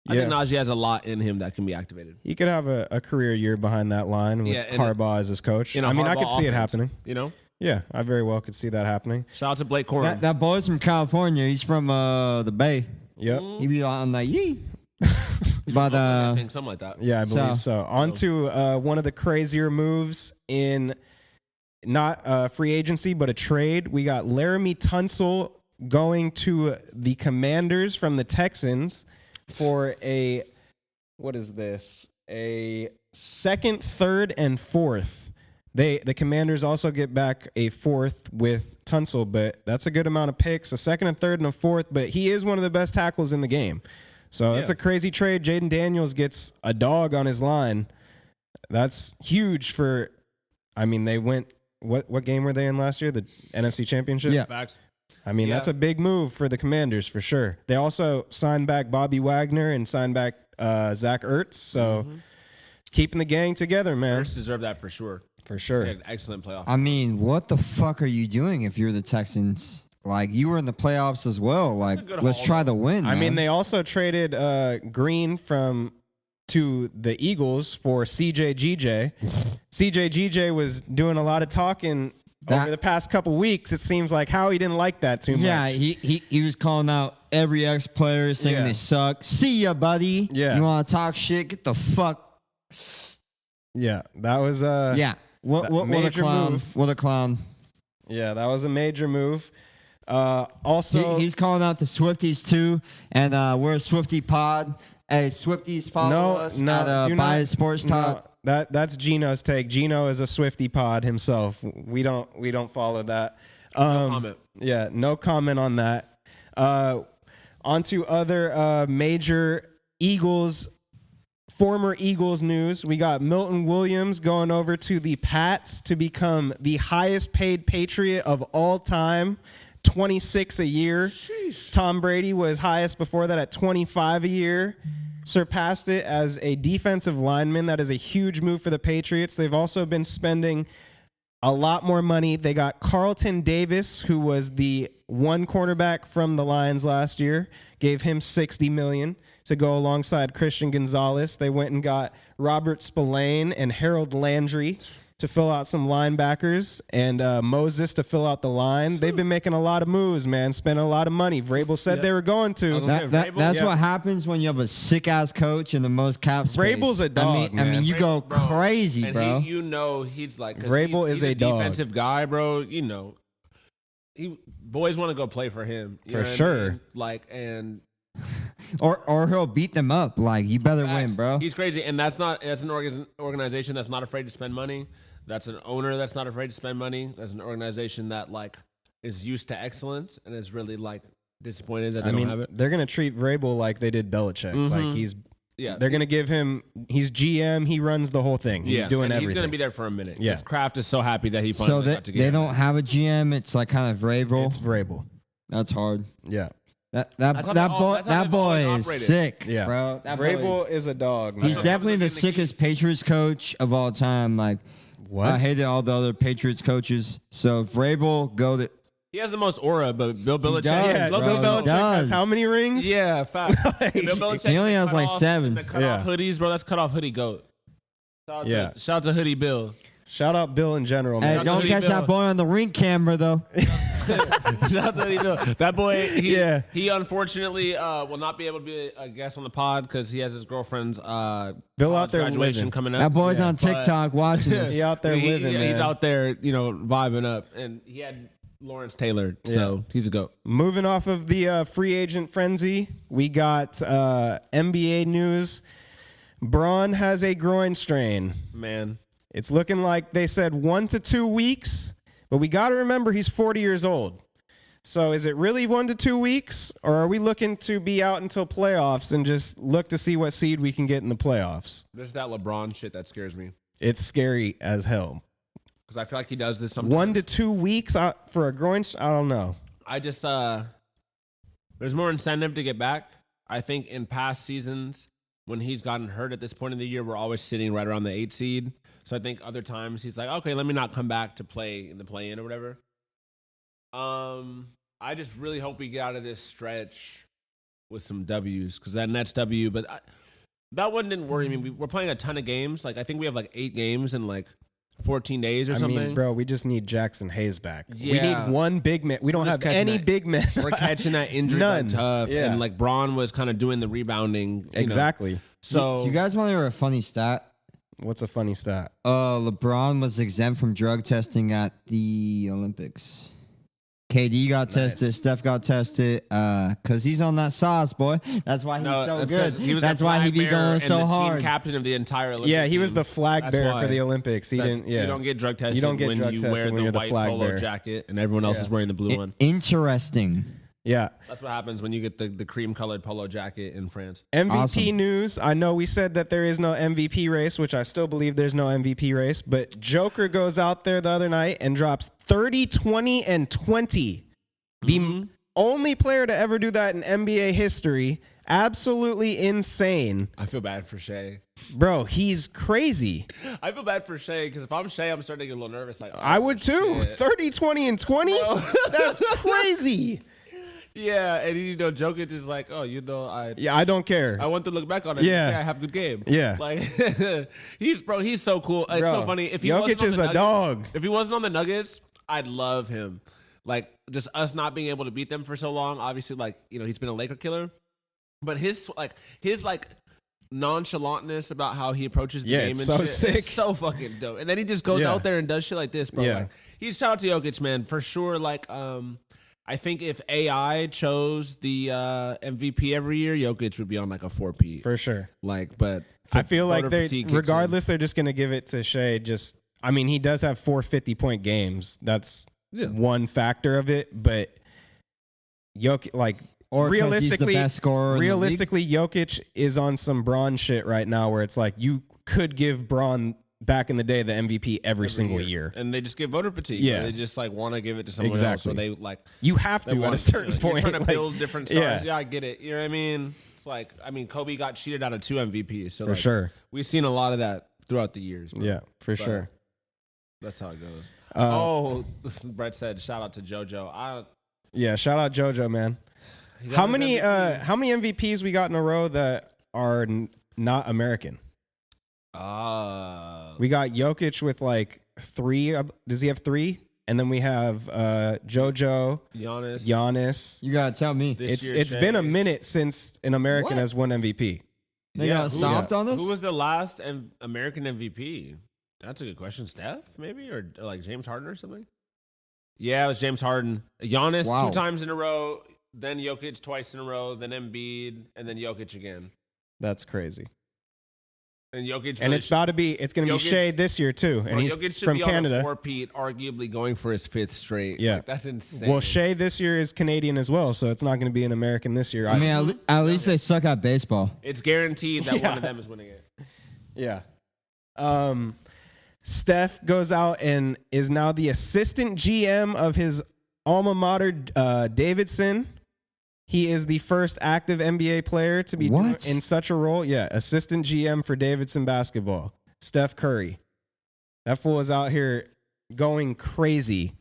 I Yeah. think Najee has a lot in him that can be activated. He could have a career year behind that line with Yeah, and Harbaugh as his coach. In a I mean, I could Harbaugh see it offense, happening. You know, Yeah, I very well could see that happening. shout out to Blake Corum. That boy's from California. He's from the Bay. Yep. He be on like yee. But I think something like that. Yeah, I believe So- so. On to one of the crazier moves in not free agency, but a trade. We got Laramie Tunsil going to the Commanders from the Texans for a, what is this? A second, third, and fourth. The Commanders also get back a fourth with Tunsil, but that's a good amount of picks. A second, a third, and a fourth, but he is one of the best tackles in the game. So that's a crazy trade. Jaden Daniels gets a dog on his line. That's huge for, I mean, they went, what game were they in last year? The NFC Championship? Yeah. Facts. I mean, Yeah. that's a big move for the Commanders for sure. They also signed back Bobby Wagner and signed back Zach Ertz. So keeping the gang together, man. First deserve that for sure. For sure. They had an excellent playoff. I mean, what the fuck are you doing if you're the Texans? Like, you were in the playoffs as well. Like, good let's haul, try to win. I mean, man. they also traded Green to the Eagles for CJ GJ was doing a lot of talking over the past couple weeks. It seems like Howie didn't like that too much. Yeah, he was calling out every ex-player saying Yeah. they suck. See ya, buddy. Yeah. You want to talk shit? Get the fuck. Yeah, that was Yeah. What a major clown. move. What a clown. Yeah, that was a major move. Also, He's calling out the Swifties too, and we're a Swifty pod. Hey, Swifties, follow us at do Bias Sports Talk. No, that's Gino's take. Gino is a Swifty pod himself. We don't follow that. No comment. Yeah, no comment on that. On to other major former Eagles news. We got Milton Williams going over to the Pats to become the highest paid Patriot of all time, 26 a year. Sheesh. Tom Brady was highest before that at 25 a year. Surpassed it as a defensive lineman. That is a huge move for the Patriots. They've also been spending a lot more money. They got Carlton Davis, who was the one cornerback from the Lions last year, gave him $60 million to go alongside Christian Gonzalez. They went and got Robert Spillane and Harold Landry to fill out some linebackers, and Moses to fill out the line. They've been making a lot of moves, man, spending a lot of money. Vrabel said they were going to. That's what happens when you have a sick ass coach and the most cap space. Vrabel's a dog, I mean, man. you go Bro. crazy, And bro. He's like 'cause Vrabel he's is a dog. defensive guy, bro. Boys want to go play for him you For know what I sure. mean? Like, and Or he'll beat them up. Like, you better facts. win, bro. He's crazy, and that's an organization that's not afraid to spend money. That's an owner that's not afraid to spend money. That's an organization that like is used to excellence and is really like disappointed that they don't have it. they're going to treat Vrabel like they did Belichick. Like they're going to give him, he's GM, he runs the whole thing. He's doing and everything. He's gonna be there for a minute. Yeah. His Kraft is so happy that he So finally got to get they it. don't have a GM. It's like kind of Vrabel. It's Vrabel. That's hard. Yeah. That That's how boy they've always is operated. sick, Yeah. bro. That boy Vrabel is a dog, man. He's definitely the sickest Patriots coach of all time. Like, What? I hated all the other Patriots coaches. So Vrabel, go to. He has the most aura, but Bill Belichick. does, Yeah, bro. Bill Belichick has does. how many rings? Yeah, fact. Bill Belichick. He only has cut like off 7. The cut Yeah. off hoodies, bro. That's cut off hoodie goat. Yeah. Shout out to Hoodie Bill. Shout out Bill in general, Hey, man. don't Hoodie catch Bill. that boy on the ring camera though. Shout out to Hoodie Bill. That boy, he unfortunately will not be able to be a guest on the pod because he has his girlfriend's Bill out college there graduation living. coming up. That boy's Yeah, on TikTok watching this. He out there living, man. He's out there, vibing up, and he had Lawrence Taylor, so he's a goat. Moving off of the free agent frenzy, we got NBA news. Braun has a groin strain. Man, It's looking like they said 1 to 2 weeks, but we got to remember he's 40 years old. So is it really 1 to 2 weeks, or are we looking to be out until playoffs and just look to see what seed we can get in the playoffs? there's that LeBron shit that scares me It's scary as hell. because I feel like he does this sometimes. 1 to 2 weeks for a groin, I don't know. I just there's more incentive to get back. I think in past seasons when he's gotten hurt at this point in the year, we're always sitting right around the 8 seed. So I think other times he's like, okay, let me not come back to play in the play-in or whatever. I just really hope we get out of this stretch with some W's because that Nets W, but that one didn't worry me. We're playing a ton of games. Like I think we have like 8 games in like 14 days or something. I mean, bro, we just need Jackson Hayes back. Yeah. We need one big man. We don't have any big men. We're catching that injury None. tough. Yeah. And like Braun was kind of doing the rebounding. Exactly. So Do you guys want to hear a funny stat? What's a funny stat? LeBron was exempt from drug testing at the Olympics. KD got tested. Steph got tested. Cause he's on that sauce, boy. That's why he's so good. That's why he be going so hard. Team captain of the entire Olympics. Yeah, he was the flag That's bearer why. for the Olympics. He didn't. Yeah, You don't get drug tested. You don't get when drug you tested wear when the you're the white flag polo bearer. jacket and everyone else is wearing the blue one. Interesting. Yeah. That's what happens when you get the cream colored polo jacket in France. MVP Awesome. news. I know we said that there is no MVP race, which I still believe there's no MVP race, but Joker goes out there the other night and drops 30, 20, and 20. The only player to ever do that in NBA history. Absolutely insane. I feel bad for Shea. Bro, he's crazy. I feel bad for Shea because if I'm Shea, I'm starting to get a little nervous. Like I would too. shit. 30, 20, and 20? That's crazy. Yeah, and Jokic is like, oh, Yeah, I don't care. I want to look back on it Yeah. and say I have a good game. Yeah. Like he's so cool. It's Bro, so funny. If he Jokic wasn't on is the a Nuggets, dog. If he wasn't on the Nuggets, I'd love him. Like just us not being able to beat them for so long. Obviously, like, he's been a Laker killer. But his nonchalantness about how he approaches the Yeah, game it's and so shit, sick. it's so fucking dope. And then he just goes Yeah. out there and does shit like this, bro. Yeah. Like, he's shout out to Jokic, man, for sure. Like, I think if AI chose the MVP every year, Jokic would be on like a 4P. For sure. Like, but I feel like voter fatigue kicks in. regardless, they're just going to give it to Shea. He does have 4 50-point games. That's one factor of it. But Jokic, like, Or 'cause he's the realistically, best scorer in the league. Jokic is on some Braun shit right now where it's like you could give Braun back in the day the MVP every single year. And they just get voter fatigue. Yeah. They just like want to give it to someone else. Exactly. Or they like You have they to at want a certain You're point. trying to like, build different stars. yeah. Yeah, I get it. You know what I mean? It's like Kobe got cheated out of 2 MVPs. So For like, sure. we've seen a lot of that throughout the years. Bro. Yeah, for But sure. That's how it goes. Brett said, shout out to JoJo. Yeah, shout out JoJo, man. How many MVPs we got in a row that are not American? We got Jokic with like 3. Does he have 3? And then we have JoJo, Giannis. You gotta tell me. It's been a minute since an American has won MVP. They got soft on this? Who was the last American MVP? That's a good question. Steph, maybe? Or like James Harden or something? Yeah, it was James Harden. Giannis 2 times in a row, then Jokic twice in a row, then Embiid, and then Jokic again. That's crazy. And Jokic, And it's going to be Shea this year too, and he's Jokic should from be Canada. On a 4-peat, arguably going for his 5th straight. Yeah. Like, that's insane. Well, Shea this year is Canadian as well, so it's not going to be an American this year. I mean, at least they suck at baseball. It's guaranteed that one of them is winning it. Yeah. Steph goes out and is now the assistant GM of his alma mater, Davidson. He is the first active NBA player to be in such a role. Yeah, assistant GM for Davidson basketball. Steph Curry. That fool is out here going crazy.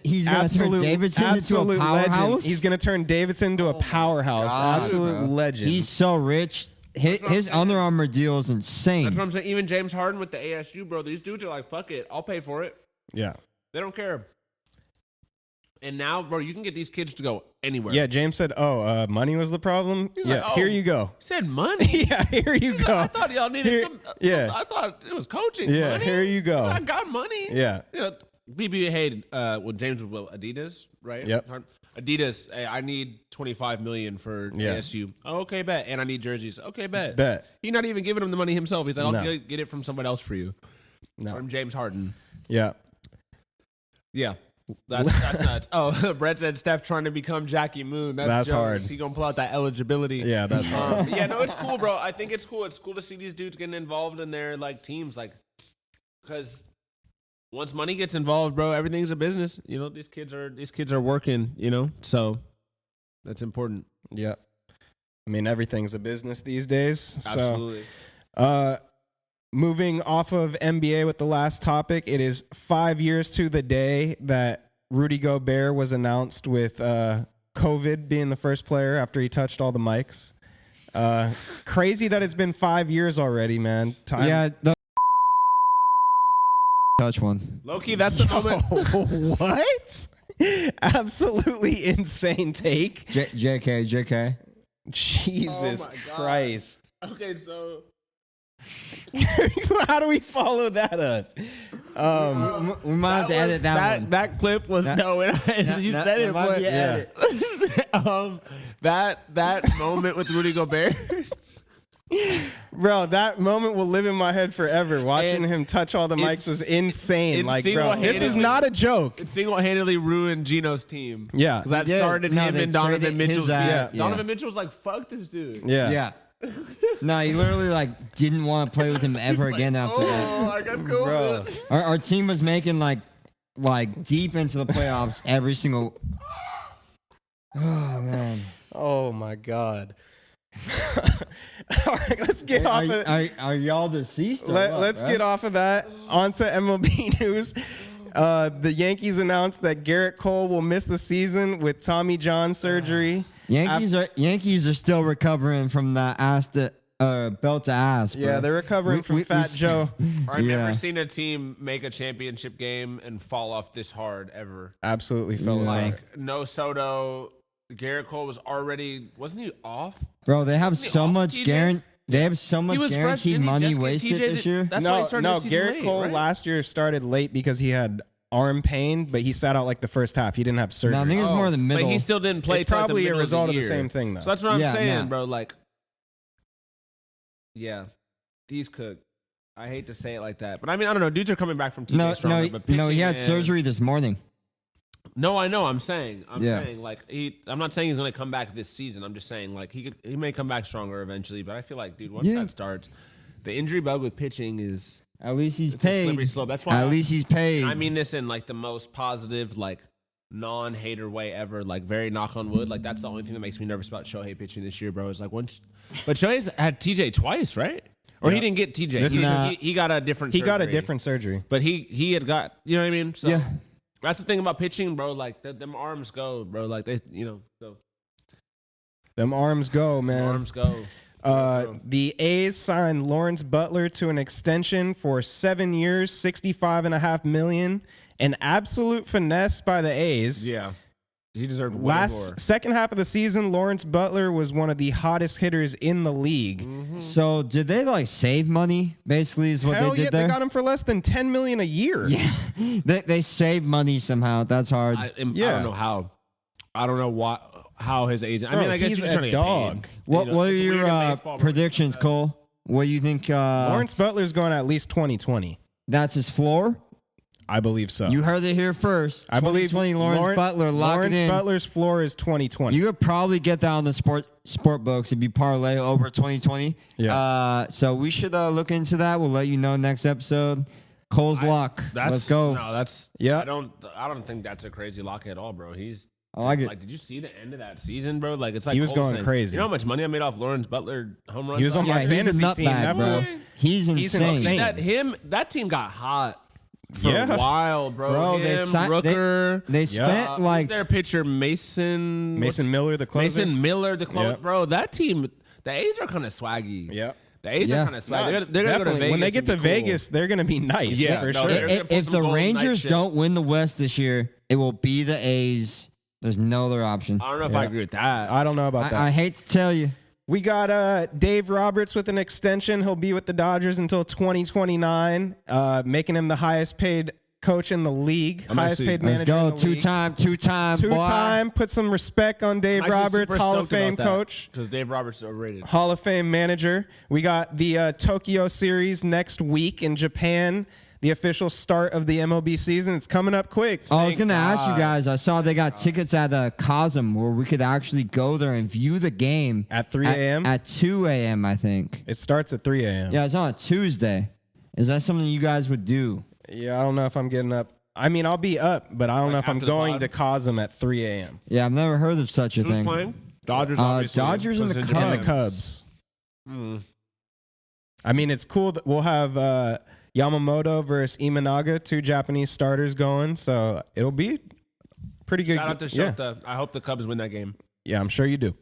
He's going to turn Davidson into a powerhouse? Legend. He's going to turn Davidson into a powerhouse. God, absolute bro. legend. He's so rich. His Under Armour deal is insane. That's what I'm saying. Even James Harden with the ASU, bro. These dudes are like, fuck it. I'll pay for it. Yeah. They don't care. And now, bro, you can get these kids to go anywhere. Yeah, James said, money was the problem. He's yeah, like, here you go. Said money? Yeah, here you He's go. like, I thought y'all needed some. I thought it was coaching. Yeah, money. here you go. He's like, I got money. Yeah. BB, hey, James was Adidas, right? Yep. Adidas, hey, I need $25 million for ASU. Oh, okay, bet. And I need jerseys. Okay, bet. He's not even giving him the money himself. He's like, I'll get it from someone else for you. No. From James Harden. Yeah. Yeah. That's nuts. Oh, Brett said Steph trying to become Jackie Moon. That's hard. He gonna pull out that eligibility. Yeah, that's hard. Yeah, no, it's cool, bro. I think it's cool. It's cool to see these dudes getting involved in their like teams, like, because once money gets involved, bro, everything's a business. You know, these kids are working. You know, so that's important. Yeah. I mean, everything's a business these days. Absolutely. So, moving off of NBA with the last topic, it is 5 years to the day that Rudy Gobert was announced with COVID being the first player after he touched all the mics. Crazy that it's been 5 years already, man. Time. Yeah, the touch one. Low-key, that's the moment. What? Absolutely insane take. JK. Jesus Oh my God. Christ. Okay, so How do we follow that up? We might have to edit that one. That clip was That- no, you said it, might but be edit. that moment with Rudy Gobert. Bro, that moment will live in my head forever. Watching And him touch all the mics was insane. it's Like, bro, single-handedly- this is not a joke. It single-handedly ruined Gino's team. Yeah. because that They did. started No, him they and Donovan traded his Mitchell's. ass. Yeah. Donovan Mitchell was like, "Fuck this dude." Yeah. Yeah. No, he literally like didn't want to play with him ever He's again like, after that. oh, I got COVID. Bro. Our team was making like deep into the playoffs every single. Oh man. Oh my God. All right, let's get off of Are y'all deceased? Or let's get off of that. Onto MLB news. The Yankees announced that Garrett Cole will miss the season with Tommy John surgery. Yankees are still recovering from the belt to ass. Bro. Yeah, they're recovering from Fat Joe. I've Yeah. never seen a team make a championship game and fall off this hard ever. Absolutely fell apart. Like no Soto, Garrett Cole wasn't he off? Bro, they have Wasn't he so off, much TJ? They have so much was fresh, guaranteed didn't he money just get wasted TJ this year. That's why he started the season Garrett late, Cole right? last year started late because he had arm pain, but he sat out like the first half. He didn't have surgery. No, I think it's more the middle. But he still didn't play. It's till, like, the probably a middle result of the year. same thing, though. So that's what I'm Yeah, saying, nah. bro. Like, yeah, he's cooked. I hate to say it like that, but I mean, I don't know. Dudes are coming back from TJ stronger. But no, he pitching, had man- surgery this morning. No, I know. I'm saying Yeah. like I'm not saying he's gonna come back this season. I'm just saying like he may come back stronger eventually. But I feel like, dude, once Yeah. that starts, the injury bug with pitching is At least he's it's a slippery paid. slope. That's why At least he's paid. I mean this in like the most positive, like non-hater way ever. Like very knock on wood. Like that's the only thing that makes me nervous about Shohei pitching this year, bro. Is like once, but Shohei's had TJ twice, right? Or he didn't get TJ. This is- He got a different. He got a surgery. different surgery. But he had got, you know what I mean? So Yeah. that's the thing about pitching, bro. Like them arms go, bro. Like they, so Them arms go, man. arms go. The A's signed Lawrence Butler to an extension for 7 years, $65.5 million. An absolute finesse by the A's. Yeah, he deserved way more. Second half of the season, Lawrence Butler was one of the hottest hitters in the league. So did they like save money? Basically, is what Hell they did yeah, there. they got him for less than $10 million a year. Yeah, they save money somehow. That's hard. I Yeah. don't know how. I don't know why. How his agent? Bro, I mean, I guess he's you're a trying to get dog. paid. what are It's weird your in baseball, bro. predictions, Cole? What do you think? Lawrence Butler's going at least 2020. That's his floor. I believe so. You heard it here first. I believe 2020 Lawrence Butler lock Lawrence it in. Butler's floor is 2020. You could probably get that on the sport books if you parlay over 2020. Yeah. So we should look into that. We'll let you know next episode. Cole's lock. Let's go. No, that's Yeah. I don't think that's a crazy lock at all, bro. I like it. Like, did you see the end of that season, bro? Like, it's like He was Cole going saying, crazy. You know how much money I made off Lawrence Butler home runs? He was on last my year? Yeah, he's a fantasy team. nutbag, That bro. fool- He's insane. insane. That team got hot for Yeah. a while, bro. Bro, they Him, si- Rooker. They spent who's like their pitcher Mason Miller, the closer. Mason Miller, the closer. Yep. Bro, that team, the A's are kind of swaggy. Yep. The A's Yeah. are kind of swaggy. They're gonna go to Definitely. Vegas. When they get to and be cool. Vegas, they're going to be nice. Yeah, for no, sure. they're- gonna put if some the gold night Rangers shit. don't win the West this year, it will be the A's. There's no other option. I don't know if I agree with that. I don't know about that. I hate to tell you. We got Dave Roberts with an extension. He'll be with the Dodgers until 2029, making him the highest paid coach in the league, I'm highest actually- paid Let's manager. go. in the league. Two-time. boy. Two-time. Put some respect on Dave Roberts, Hall of Fame coach, because Dave Roberts is overrated. Hall of Fame manager. We got the Tokyo series next week in Japan. The official start of the MLB season. It's coming up quick. I was going to ask you God. guys. I saw they got tickets at Cosm where we could actually go there and view the game. At 3 a.m.? At 2 a.m., I think. It starts at 3 a.m. Yeah, it's on a Tuesday. Is that something you guys would do? Yeah, I don't know if I'm getting up. I mean, I'll be up, but I don't know if I'm after the going pod? to Cosm at 3 a.m. Yeah, I've never heard of such a Who's thing. playing? Dodgers, obviously. Dodgers and the Cubs. Cubs. And the Cubs. Mm. I mean, it's cool that we'll have Yamamoto versus Imanaga, 2 Japanese starters going, so it'll be pretty good. Shout out to yeah. Shota. I hope the Cubs win that game. Yeah, I'm sure you do.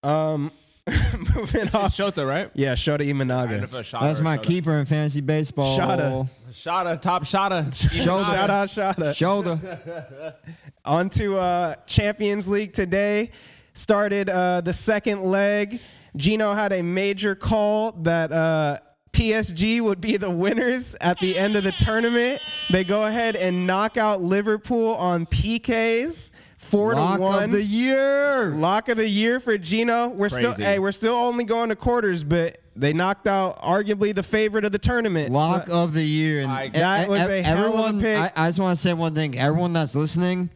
Moving It's off. Shota, right? Yeah, Shota I don't know Imanaga. if it's Shota That's or my Shota. keeper in fantasy baseball. Shota. Shota, top Shota. Shoulder. Shout out, Shota. Shoulder. On to Champions League today. Started the second leg. Gino had a major call that PSG would be the winners at the end of the tournament. They go ahead and knock out Liverpool on PKs. 4-1. Lock of the year. Lock of the year for Gino. We're Crazy. still only going to quarters, but they knocked out arguably the favorite of the tournament. Lock So- of the year. And Like, that was a hell of a everyone, pick. I just want to say one thing. Everyone that's listening,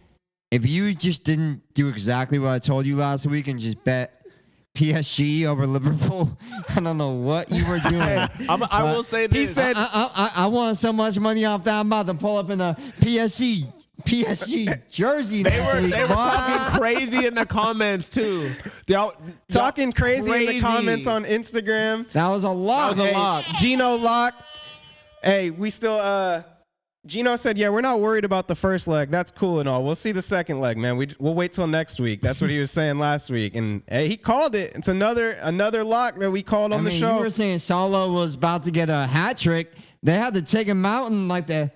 if you just didn't do exactly what I told you last week and just bet PSG over Liverpool, I don't know what you were doing. I will say this. He said, I want so much money off that. I'm about to pull up in a PSG jersey they next were week. talking What? crazy in the comments too. talking crazy in the Crazy. comments on Instagram. That was a lot. That was a lot. Gino lock. Hey, we still Gino said, yeah, we're not worried about the first leg. That's cool and all. We'll see the second leg, man. We'll wait till next week. That's what he was saying last week. And hey, he called it. It's another lock that we called on the show. You were saying Salah was about to get a hat trick. They had to take him out in like the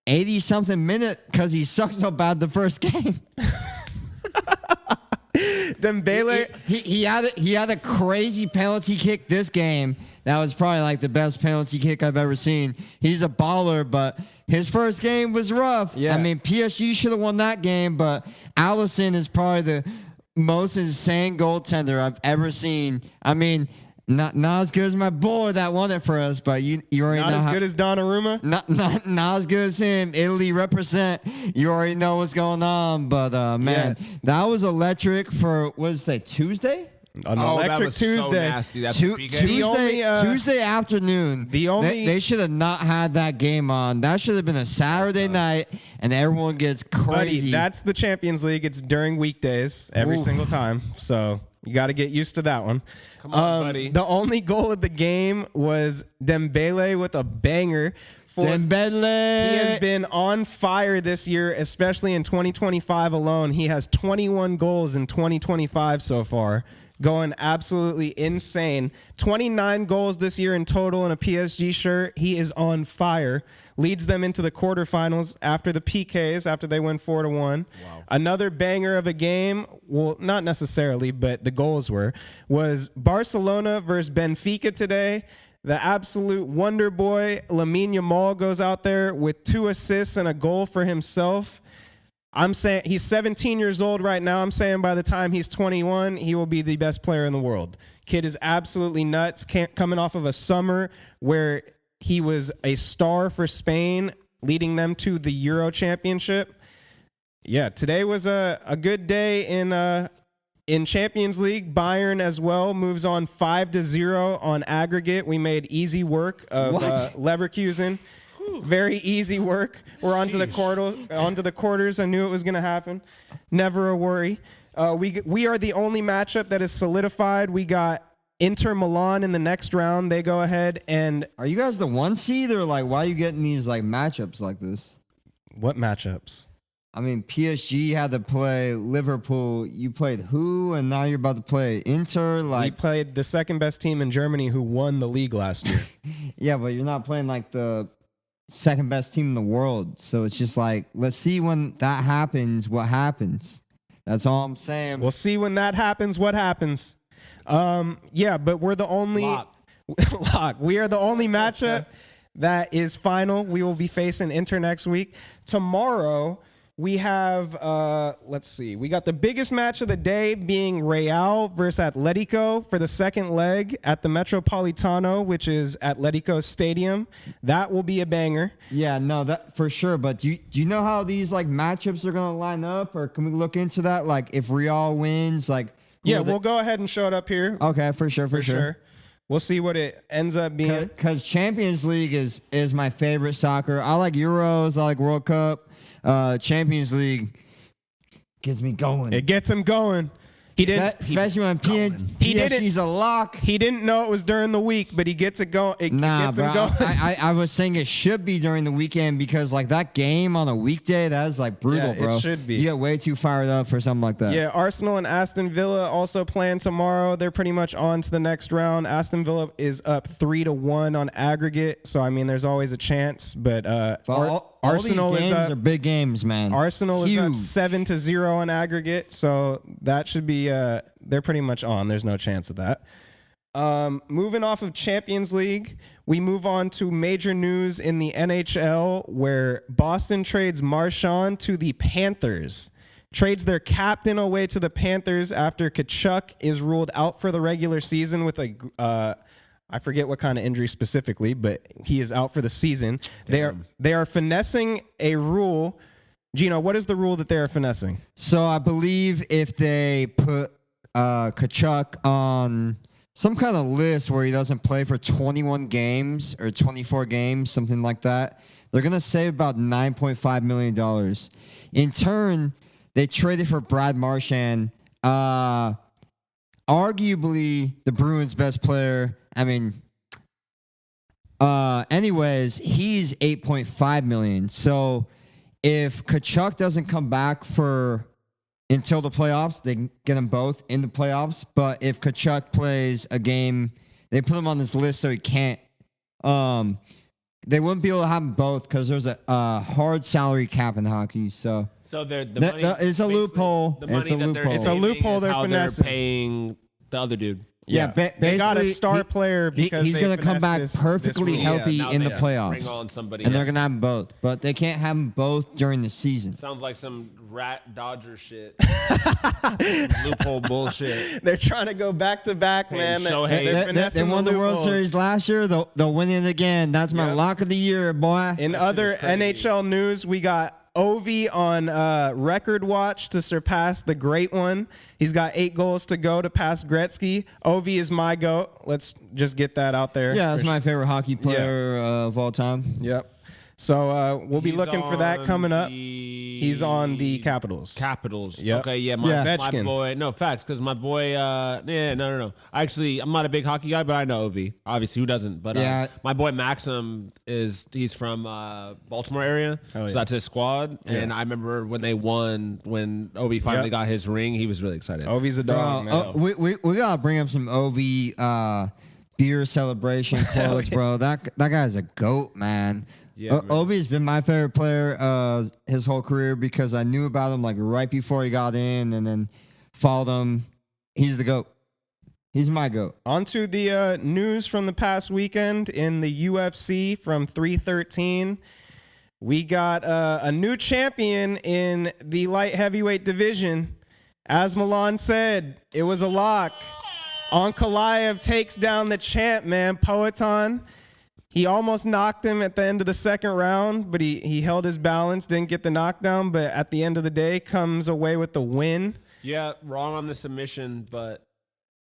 80-something minute because he sucked so bad the first game. Dembele. He had a crazy penalty kick this game. That was probably like the best penalty kick I've ever seen. He's a baller, but his first game was rough. Yeah. I mean, PSG should have won that game, but Alisson is probably the most insane goaltender I've ever seen. I mean, not as good as my boy that won it for us, but you already Not know as how, good as Donnarumma. not as good as him. Italy represent. You already know what's going on. But man, that was electric for what is that, Tuesday? An that electric was so Tuesday. nasty. That's Tu- PK. Tuesday, only, Tuesday afternoon. the only- they should have not had that game on. That should have been a Saturday night, and everyone gets Buddy, crazy. that's the Champions League. It's during weekdays every Oof. single time. So you got to get used to that one. Come on, buddy. The only goal of the game was Dembele with a banger. For He has Dembele. been on fire this year, especially in 2025 alone. He has 21 goals in 2025 so far, going absolutely insane. 29 goals this year in total in a PSG shirt. He is on fire. Leads them into the quarterfinals after the PKs, after they win 4-1. Wow. Another banger of a game, well, not necessarily, but the goals was Barcelona versus Benfica today. The absolute wonder boy, Lamine Yamal, goes out there with 2 assists and a goal for himself. I'm saying he's 17 years old right now. I'm saying by the time he's 21, he will be the best player in the world. Kid is absolutely nuts. Coming off of a summer where he was a star for Spain, leading them to the Euro Championship. Yeah, today was a good day in Champions League. Bayern as well moves on 5-0 on aggregate. We made easy work of Leverkusen. Very easy work. We're onto the quarters. I knew it was going to happen. Never a worry. We are the only matchup that is solidified. We got Inter Milan in the next round. They go ahead and Are you guys the 1 seed, or like why are you getting these like matchups like this? what matchups? I mean, PSG had to play Liverpool. You played who, and now you're about to play Inter. We Like, played the second best team in Germany who won the league last year. yeah, but you're not playing like the second best team in the world. So it's just like, let's see when that happens, what happens. That's all I'm saying. We'll see when that happens what happens. Yeah, but we're the only Lock. We are the only matchup that is final. We will be facing Inter next week. Tomorrow we have let's see. We got the biggest match of the day being Real versus Atletico for the second leg at the Metropolitano, which is Atletico Stadium. That will be a banger. Yeah, no, that for sure. But do you know how these like matchups are gonna line up, or can we look into that? Like if Real wins, like who Yeah, are the- we'll go ahead and show it up here. okay, for sure. for sure. We'll see what it ends up being. Because Champions League is my favorite soccer. I like Euros. I like World Cup. Champions League gets me going. It gets him going. He didn't. Especially when He didn't- PSG's a lock. He didn't know it was during the week, but he gets it going. It Nah, gets bro. him going. I was saying it should be during the weekend because like that game on a weekday, that is like brutal, Yeah, it bro. should be. You get way too fired up for something like that. Yeah, Arsenal and Aston Villa also playing tomorrow. They're pretty much on to the next round. Aston Villa is up 3-1 on aggregate, so I mean, there's always a chance. But All Arsenal these is games up. are big games, man. Arsenal is up Huge. 7-0 on aggregate, so that should be. They're pretty much on. There's no chance of that. Moving off of Champions League, we move on to major news in the NHL, where Boston trades Marchand to the Panthers. Trades their captain away to the Panthers after Kachuk is ruled out for the regular season with a. I forget what kind of injury specifically, but he is out for the season. They are finessing a rule. Gino, what is the rule that they are finessing? So I believe if they put Kachuk on some kind of list where he doesn't play for 21 games or 24 games, something like that, they're going to save about $9.5 million. In turn, they traded for Brad Marchand, arguably the Bruins' best player. I mean, anyways, he's $8.5 million. So if Kachuk doesn't come back until the playoffs, they can get them both in the playoffs. But if Kachuk plays a game, they put him on this list so he can't. They wouldn't be able to have them both because there's a hard salary cap in hockey. So the money, it's a basically, loophole. The money It's a that they're loophole. It's a loophole is they're how finessing. paying the other dude. yeah, they got a basically, star player because he's they going to come finessed back this perfectly rule. healthy now in the they playoffs. Bring on somebody. And they're going to have them both. But they can't have them both during the season. Sounds like some rat Dodger shit. Loophole bullshit. They're trying to go back to back, man. Shohei- They're They finessing won the World loopholes. Series last year. They'll win it again. That's my Yep. lock of the year, boy. In That other shit is crazy. NHL news, we got Ovi on record watch to surpass the great one. He's got 8 goals to go to pass Gretzky. Ovi is my GOAT. Let's just get that out there. Yeah, that's my favorite hockey player of all time. Yep. So we'll be He's looking for that on coming up. the He's on the Capitals. Capitals. Yep. Okay, yeah, Yeah. my Ovechkin. boy. No, facts, because my boy, no. Actually, I'm not a big hockey guy, but I know Ovi. Obviously, who doesn't? But Yeah. my boy Maxim he's from Baltimore area, Oh, so yeah. that's his squad. And I remember when they won, when Ovi finally Yep. got his ring, he was really excited. Ovi's a dog, man. We gotta bring up some OV beer celebration quotes, bro. That guy's a goat, man. Yeah, man. Ovi's been my favorite player his whole career because I knew about him like right before he got in, and then followed him. He's the goat. He's my goat. On to the news from the past weekend in the UFC from 313. We got a new champion in the light heavyweight division. As Milan said, it was a lock. Ankalaev takes down the champ, man, Poatan. He almost knocked him at the end of the second round, but he held his balance, didn't get the knockdown, but at the end of the day comes away with the win. Yeah, wrong on the submission, but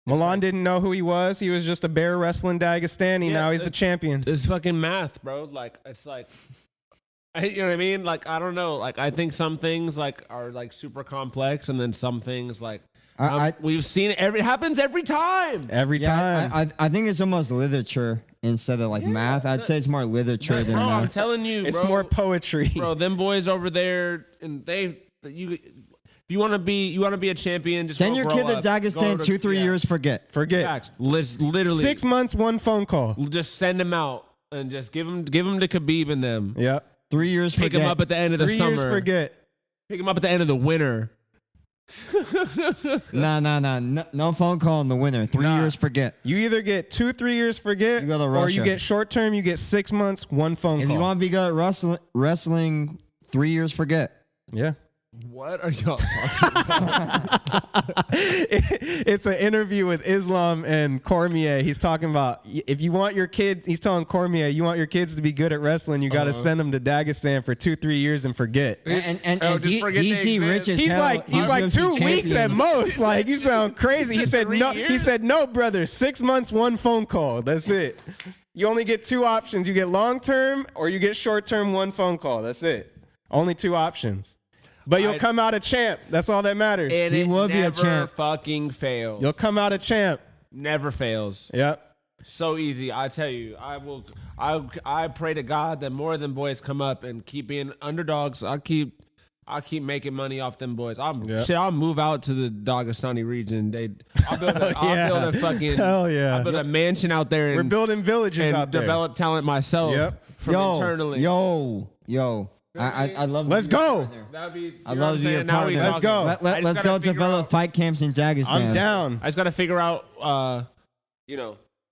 Milan didn't know who he was. He was just a bear wrestling Dagestani. Yeah, Now he's the champion. it's fucking math, bro. Like, it's like, you know what I mean? Like, I don't know. Like, I think some things like are like super complex, and then some things like we've seen it. It happens every time. Every time. I think it's almost literature instead of like math. I'd say it's more literature than Bro, I'm math. telling you, it's bro, more poetry. bro. Them boys over there, and if you want to be a champion, just Send go your grow kid to up. Dagestan Go to- 2-3 yeah. years, forget. Forget. Facts. Literally 6 months, one phone call. Just send him out and just give him to Khabib and them. Yep. 3 years, Pick forget. him up at the end of the 3 summer. years, forget. Pick him up at the end of the winter. No phone call in the winter. 3 years, forget. You either get 2-3 years, forget, You go to or you Russia. get short term, you get 6 months, one phone If call. you want to be good at wrestling 3 years, forget. Yeah. What are y'all talking about? It's an interview with Islam and Cormier. He's talking about if you want your kids, he's telling Cormier, you want your kids to be good at wrestling, you got to send them to Dagestan for 2-3 years and forget. And Oh, just forget they DC exist. Rich as He's hell, like 2 weeks at most. Like you sound crazy. He said 3 no. He years? said no, brother. 6 months, one phone call. That's it. You only get 2 options. You get long term or you get short term, one phone call. That's it. Only 2 options. But you'll come out a champ. That's all that matters. And He it will be a never champ. fucking fails. You'll come out a champ. Never fails. Yep. So easy. I tell you, I pray to God that more of them boys come up and keep being underdogs. I keep making money off them boys. I'll move out to the Dagestani region. I'll build a fucking Hell yeah. I'll build a mansion out there and We're building villages and out there. develop talent myself Yep. from internally. Yo. I love. Let's go. That'd be, I love you. Now we Let's talking. go. Let's go develop fight camps in Dagestan. I'm down. I just got to figure out,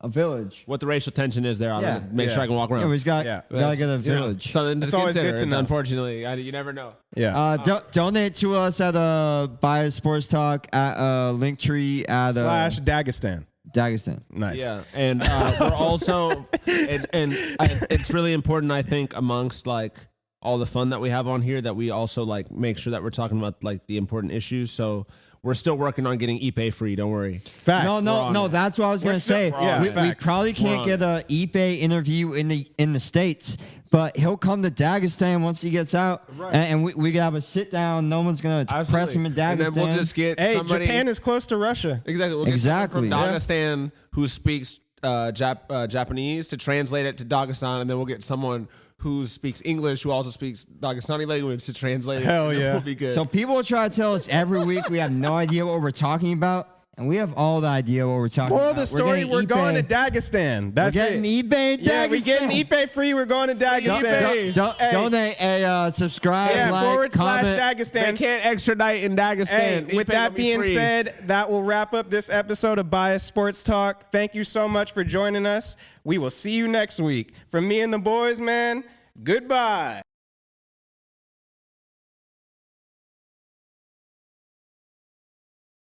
A village. what the racial tension is there. I Yeah. gotta make sure I can walk around. Yeah, we just got Yeah. gotta get a village. Something It's to always consider. good to It's know. Unfortunately, you never know. Yeah. Donate to us at Bias Sports Talk at Linktree at Slash Dagestan. Dagestan. Nice. Yeah, and we're also, it's really important, I think, amongst like all the fun that we have on here, that we also like make sure that we're talking about like the important issues. So we're still working on getting Ipe free. Don't worry. Facts. No. That's what I was gonna say. yeah, we facts. probably can't get a Ipe interview in the States, but he'll come to Dagestan once he gets out, and we can have a sit down. No one's gonna press him in Dagestan. And then we'll just get Hey, somebody. Japan is close to Russia. Exactly. We'll get Exactly. someone from Dagestan who speaks Japanese to translate it to Dagestan, and then we'll get someone who speaks English who also speaks Dagestani language to translate it. Hell and then yeah. We'll be good. So people will try to tell us every week we have no idea what we're talking about, and we have all the idea what we're talking Moral about. of the story, we're going to Dagestan. We're That's getting it. eBay. Yeah, we getting Ipe free. We're going to Dagestan. Hey. Donate a subscribe, Yeah, like, comment. / Dagestan. they can't extradite in Dagestan. Hey, with Ipe that will be being free. said, that will wrap up this episode of Bias Sports Talk. Thank you so much for joining us. We will see you next week. From me and the boys, man, goodbye.